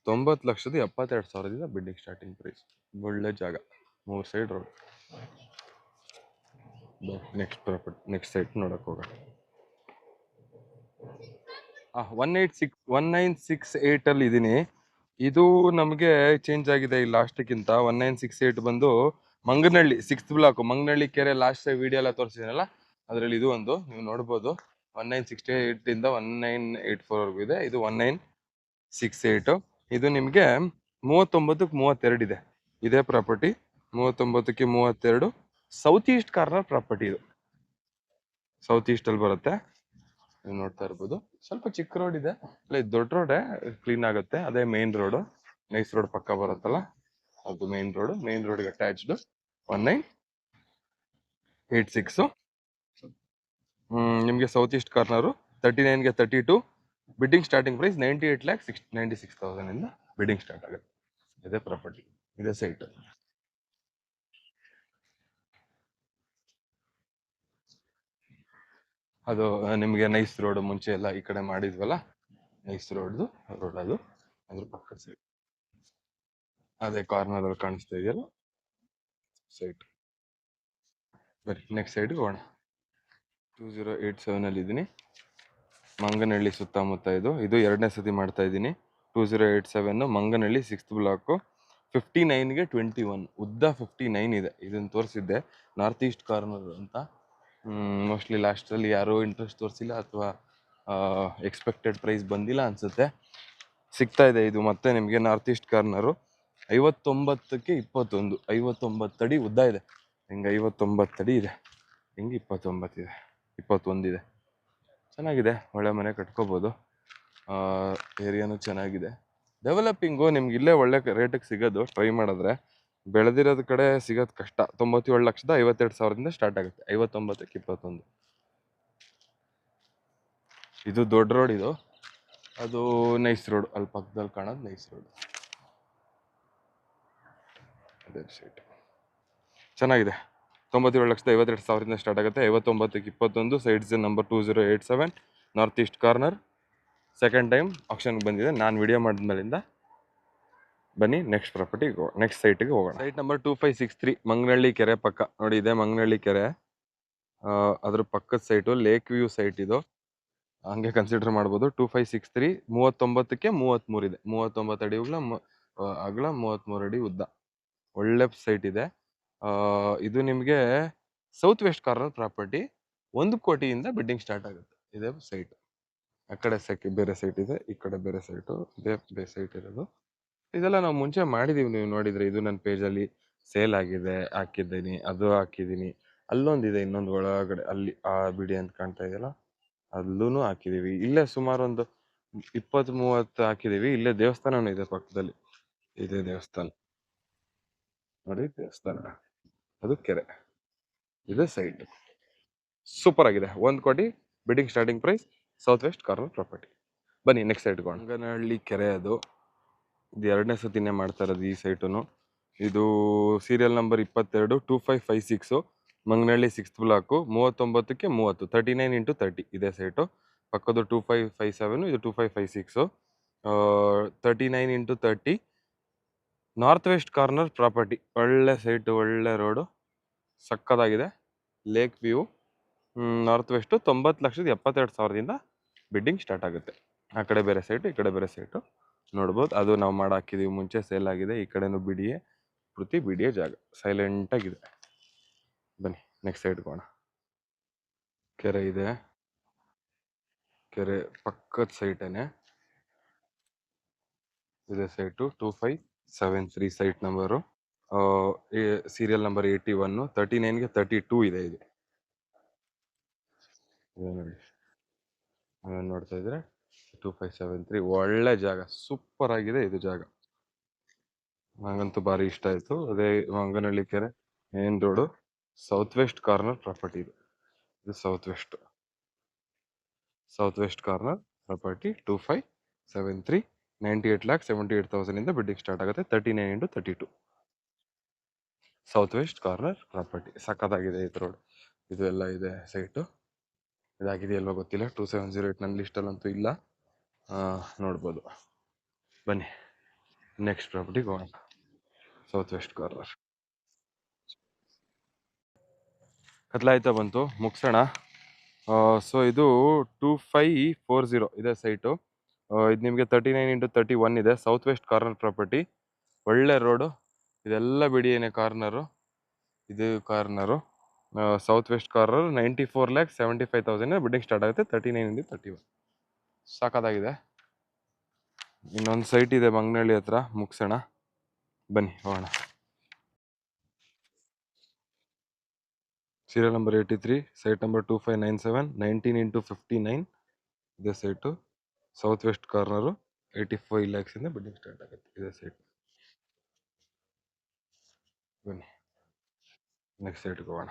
90,72,000 ಬಿಲ್ಡಿಂಗ್ ಸ್ಟಾರ್ಟಿಂಗ್ ಪ್ರೈಸ್. ಒಳ್ಳೆ ಜಾಗ, 3 side road. Next property, next site ನೋಡಕ್ ಹೋಗೋಣ. 1968 ಅಲ್ಲಿ ಇದೀನಿ. ಇದು ನಮಗೆ ಚೇಂಜ್ ಆಗಿದೆ ಈ ಲಾಸ್ಟ್ಗಿಂತ. 1968 ಬಂದು ಮಂಗನಹಳ್ಳಿ 6th ಬ್ಲಾಕ್, ಮಂಗನಹಳ್ಳಿ ಕೆರೆ. ಲಾಸ್ಟ್ ವಿಡಿಯೋ ಎಲ್ಲ ತೋರಿಸಿದ್ದೀನಲ್ಲ, ಅದರಲ್ಲಿ ಇದು ಒಂದು ನೀವು ನೋಡ್ಬೋದು. 1968 ಇಂದ 1984 ವರೆಗೂ ಇದೆ. ಇದು 1968. ಇದು ನಿಮಗೆ 39ಕ್ಕೆ 32 ಇದೆ. ಇದೇ ಪ್ರಾಪರ್ಟಿ 39ಕ್ಕೆ 32 ಸೌತ್ ಈಸ್ಟ್ ಕಾರ್ನರ್ ಪ್ರಾಪರ್ಟಿ. ಇದು ಸೌತ್ ಈಸ್ಟ್ ಅಲ್ಲಿ ಬರುತ್ತೆ. ನೀವು ನೋಡ್ತಾ ಇರ್ಬೋದು. ಸ್ವಲ್ಪ ಚಿಕ್ಕ ರೋಡ್ ಇದೆ, ದೊಡ್ಡ ರೋಡೇ, ಕ್ಲೀನ್ ಆಗುತ್ತೆ. ಅದೇ ಮೇನ್ ರೋಡ್, ನೈಸ್ ರೋಡ್ ಪಕ್ಕ ಬರುತ್ತಲ್ಲ, ಅದು ಮೇನ್ ರೋಡ್. ಮೇನ್ ರೋಡ್ಗೆ ಅಟ್ಯಾಚ್ಡ್ 1986. ನಿಮಗೆ ಸೌತ್ ಈಸ್ಟ್ ಕಾರ್ನರು 39ಗೆ 32. ಬಿಡ್ಡಿಂಗ್ ಸ್ಟಾರ್ಟಿಂಗ್ ಪ್ರೈಸ್ 98,96,000 ಇಂದ ಬಿಡ್ಡಿಂಗ್ ಸ್ಟಾರ್ಟ್ ಆಗುತ್ತೆ. ಇದೇ ಪ್ರಾಪರ್ಟಿ, ಇದೇ ಸೈಟ್. ಅದು ನಿಮಗೆ ನೈಸ್ ರೋಡ್ ಮುಂಚೆ ಎಲ್ಲ ಈ ಕಡೆ ಮಾಡಿದ್ವಲ್ಲ, ನೈಸ್ ರೋಡ್ ಅದು ಅದ್ರ ಪಕ್ಕದ ಸೈಡ್. ಅದೇ ಕಾರ್ನರ್ ಅಲ್ಲಿ ಕಾಣಿಸ್ತಾ ಇದೆಯಲ್ಲ ಸೈಟ್. ಬರೀ ನೆಕ್ಸ್ಟ್ ಸೈಡ್ಗೆ ಹೋಗೋಣ. 2087 ಅಲ್ಲಿ ಇದ್ದೀನಿ. ಮಂಗನಹಳ್ಳಿ ಸುತ್ತಮುತ್ತ. ಇದು 2ನೇ ಸತಿ ಮಾಡ್ತಾ ಇದ್ದೀನಿ. 2087 ಮಂಗನಹಳ್ಳಿ 6th ಬ್ಲಾಕು 59ಗೆ 21. ಉದ್ದ 59 ಇದೆ. ಇದನ್ನು ತೋರಿಸಿದ್ದೆ ನಾರ್ತ್ ಈಸ್ಟ್ ಕಾರ್ನರ್ ಅಂತ. ಮೋಸ್ಟ್ಲಿ ಲಾಸ್ಟಲ್ಲಿ ಯಾರೂ ಇಂಟ್ರೆಸ್ಟ್ ತೋರಿಸಿಲ್ಲ ಅಥವಾ ಎಕ್ಸ್ಪೆಕ್ಟೆಡ್ ಪ್ರೈಸ್ ಬಂದಿಲ್ಲ ಅನ್ಸುತ್ತೆ. ಸಿಗ್ತಾ ಇದೆ ಇದು ಮತ್ತೆ ನಿಮಗೆ. North east corner 59ಕ್ಕೆ 21. 59 ಅಡಿ ಉದ್ದ ಇದೆ. ಹಿಂಗೆ 59 ಅಡಿ ಇದೆ, ಹಿಂಗೆ 29 ಇದೆ, 21 ಇದೆ. ಚೆನ್ನಾಗಿದೆ, ಒಳ್ಳೆ ಮನೆ ಕಟ್ಕೋಬೋದು. ಏರಿಯಾನು ಚೆನ್ನಾಗಿದೆ. ಡೆವಲಪಿಂಗು ನಿಮ್ಗೆ ಇಲ್ಲೇ ಒಳ್ಳೆ ರೇಟಿಗೆ ಸಿಗೋದು. ಟ್ರೈ ಮಾಡಿದ್ರೆ ಬೆಳೆದಿರೋದ್ ಕಡೆ ಸಿಗೋದು ಕಷ್ಟ. 97,52,000 ಸ್ಟಾರ್ಟ್ ಆಗುತ್ತೆ. 59ಕ್ಕೆ 21. ಇದು ದೊಡ್ಡ ರೋಡ್. ಇದು ಅದು ನೈಸ್ ರೋಡ್, ಅಲ್ಲಿ ಪಕ್ಕದಲ್ಲಿ ಕಾಣೋದು ನೈಸ್ ರೋಡ್. ಅದೇ ಸೈಟ್ ಚೆನ್ನಾಗಿದೆ. 97,52,000 ಸ್ಟಾರ್ಟ್ ಆಗುತ್ತೆ. 59ಕ್ಕೆ 21. Sites number 2087 north east corner. Second time ಆಪ್ಷನ್ಗೆ ಬಂದಿದೆ ನಾನು ವಿಡಿಯೋ ಮಾಡಿದ್ಮೇಲಿಂದ. ಬನ್ನಿ ನೆಕ್ಸ್ಟ್ ಪ್ರಾಪರ್ಟಿಗೆ, ನೆಕ್ಸ್ಟ್ ಸೈಟಿಗೆ ಹೋಗೋಣ. ಸೈಟ್ ನಂಬರ್ 2563 ಮಂಗನಹಳ್ಳಿ ಕೆರೆ ಪಕ್ಕ ನೋಡಿ. ಇದೆ ಮಂಗನಹಳ್ಳಿ ಕೆರೆ, ಅದ್ರ ಪಕ್ಕದ ಸೈಟು. ಲೇಕ್ ವ್ಯೂ ಸೈಟ್ ಇದು, ಹಂಗೆ ಕನ್ಸಿಡರ್ ಮಾಡ್ಬೋದು. 2563 39ಕ್ಕೆ 33 ಇದೆ. 39 ಅಡಿ ಅಗಲ 33 ಅಡಿ ಉದ್ದ. ಒಳ್ಳೆ ಸೈಟ್ ಇದೆ. ಇದು ನಿಮಗೆ ಸೌತ್ ವೆಸ್ಟ್ ಕಾರ್ನರ್ ಪ್ರಾಪರ್ಟಿ. 1 ಕೋಟಿಯಿಂದ ಬಿಡ್ಡಿಂಗ್ ಸ್ಟಾರ್ಟ್ ಆಗುತ್ತೆ. ಇದೇ ಸೈಟ್. ಆ ಕಡೆ ಬೇರೆ ಸೈಟ್ ಇದೆ, ಈ ಕಡೆ ಬೇರೆ ಸೈಟು. ಇದೇ ಸೈಟ್ ಇರೋದು. ಇದೆಲ್ಲ ನಾವು ಮುಂಚೆ ಮಾಡಿದೀವಿ, ನೀವು ನೋಡಿದ್ರೆ. ಇದು ನನ್ನ ಪೇಜಲ್ಲಿ ಸೇಲ್ ಆಗಿದೆ, ಹಾಕಿದ್ದೀನಿ. ಅದು ಹಾಕಿದ್ದೀನಿ. ಅಲ್ಲೊಂದಿದೆ ಇನ್ನೊಂದು ಒಳಗಡೆ, ಅಲ್ಲಿ ಆ ಬಿಡಿ ಅಂತ ಕಾಣ್ತಾ ಇದೆಯಲ್ಲ, ಅಲ್ಲೂ ಹಾಕಿದೀವಿ. ಇಲ್ಲೇ ಸುಮಾರು ಒಂದು 20-30 ಹಾಕಿದೀವಿ. ಇಲ್ಲೇ ದೇವಸ್ಥಾನನೂ ಇದೆ ಪಕ್ಕದಲ್ಲಿ. ಇದೇ ದೇವಸ್ಥಾನ ನೋಡಿ, ದೇವಸ್ಥಾನ, ಅದು ಕೆರೆ, ಇದೇ ಸೈಟ್. ಸೂಪರ್ ಆಗಿದೆ. 1 ಕೋಟಿ bidding starting price. South west corner property. ಬನ್ನಿ ನೆಕ್ಸ್ಟ್ ಸೈಟ್. ಮಂಗನಹಳ್ಳಿ ಕೆರೆ. ಇದು 2ನೇ ಸತಿನೇ ಮಾಡ್ತಾ ಇರೋದು ಈ ಸೈಟುನು. ಇದು serial number 22 2556 Manganahalli 6th block 39ಕ್ಕೆ 30 39x30 ಇದೆ ಸೈಟು. ಪಕ್ಕದ್ದು 2557, ಇದು 2556. 39x30 north west corner property. ಒಳ್ಳೆ ಸೈಟು, ಒಳ್ಳೆ ರೋಡು, ಸಕ್ಕದಾಗಿದೆ. Lake view. ನಾರ್ತ್ ವೆಸ್ಟು 90,72,000ದಿಂದ ಬಿಡ್ಡಿಂಗ್ ಸ್ಟಾರ್ಟ್ ಆಗುತ್ತೆ. ಆ ಕಡೆ ಬೇರೆ ಸೈಟು, ಈ ಕಡೆ ಬೇರೆ ಸೈಟು ನೋಡ್ಬೋದು. ಅದು ನಾವು ಹಾಕಿದೀವಿ ಮುಂಚೆ, ಸೇಲ್ ಆಗಿದೆ. ಈ ಕಡೆನೂ ಬಿಡಿಯೇ, ಪ್ರತಿ ಬಿಡಿಯೇ ಜಾಗ, ಸೈಲೆಂಟಾಗಿದೆ. ಬನ್ನಿ ನೆಕ್ಸ್ಟ್ ಸೈಡ್ಗೆ ಹೋಗೋಣ. ಕೆರೆ ಇದೆ, ಕೆರೆ ಪಕ್ಕದ ಸೈಟೇನೆ ಇದೆ site. 2573 site number. Serial number 81. 39ಗೆ 32 ಇದೆ. ಇದು ನೋಡಿ, ನೋಡ್ತಾ ಇದ್ರೆ 2573. ಒಳ್ಳೆ ಜಾಗ, ಸೂಪರ್ ಆಗಿದೆ ಇದು ಜಾಗ. ನಂಗಂತೂ ಭಾರಿ ಇಷ್ಟ ಆಯ್ತು. ಅದೇ ಮಂಗನಹಳ್ಳಿ ಕೆರೆ, main road, south west corner property ಇದು. ಇದು south west corner property. 2573, 98,78,000 bidding start ಆಗುತ್ತೆ. 39x32 south west corner property. ಸಕ್ಕತ್ತಾಗಿದೆ ಇದು ರೋಡ್. ಇದು ಎಲ್ಲ ಇದೆ ಸೈಟು. ಇದಾಗಿದೆಯಲ್ವ ಗೊತ್ತಿಲ್ಲ. 2708 ನನ್ನ ಲಿಸ್ಟಲ್ಲಂತೂ ಇಲ್ಲ. ನೋಡ್ಬೋದು. ಬನ್ನಿ ನೆಕ್ಸ್ಟ್ ಪ್ರಾಪರ್ಟಿಗೆ ಹೋಗೋಣ. ಸೌತ್ ವೆಸ್ಟ್ ಕಾರ್ನರ್ ಕತ್ಲಾಯ್ತಾ ಬಂತು, ಮುಗಿಸೋಣ. ಸೊ ಇದು 2540 ಇದೆ ಸೈಟು. ಇದು ನಿಮಗೆ 39x31 ಇದೆ. South west corner property. ಒಳ್ಳೆ ರೋಡು. ಇದೆಲ್ಲ ಬಿಡಿ ಏನೇ ಕಾರ್ನರು. ಇದು corner south west corner. 94,75,000 bidding start ಆಗುತ್ತೆ. 39x31 ಸಾಕಾಗಿದೆ. ಇನ್ನೊಂದು ಸೈಟ್ ಇದೆ ಮಂಗನಹಳ್ಳಿ ಹತ್ರ, ಮುಗಿಸೋಣ. ಬನ್ನಿ ಹೋಗೋಣ. Serial number 83, site number 2597, 19x59 ಇದೆ site. South west corner. 85 lakhs bidding start ಆಗುತ್ತೆ. ಇದೆ ಸೈಟ್. ಬನ್ನಿ ನೆಕ್ಸ್ಟ್ ಸೈಟ್ಗೆ ಹೋಗೋಣ.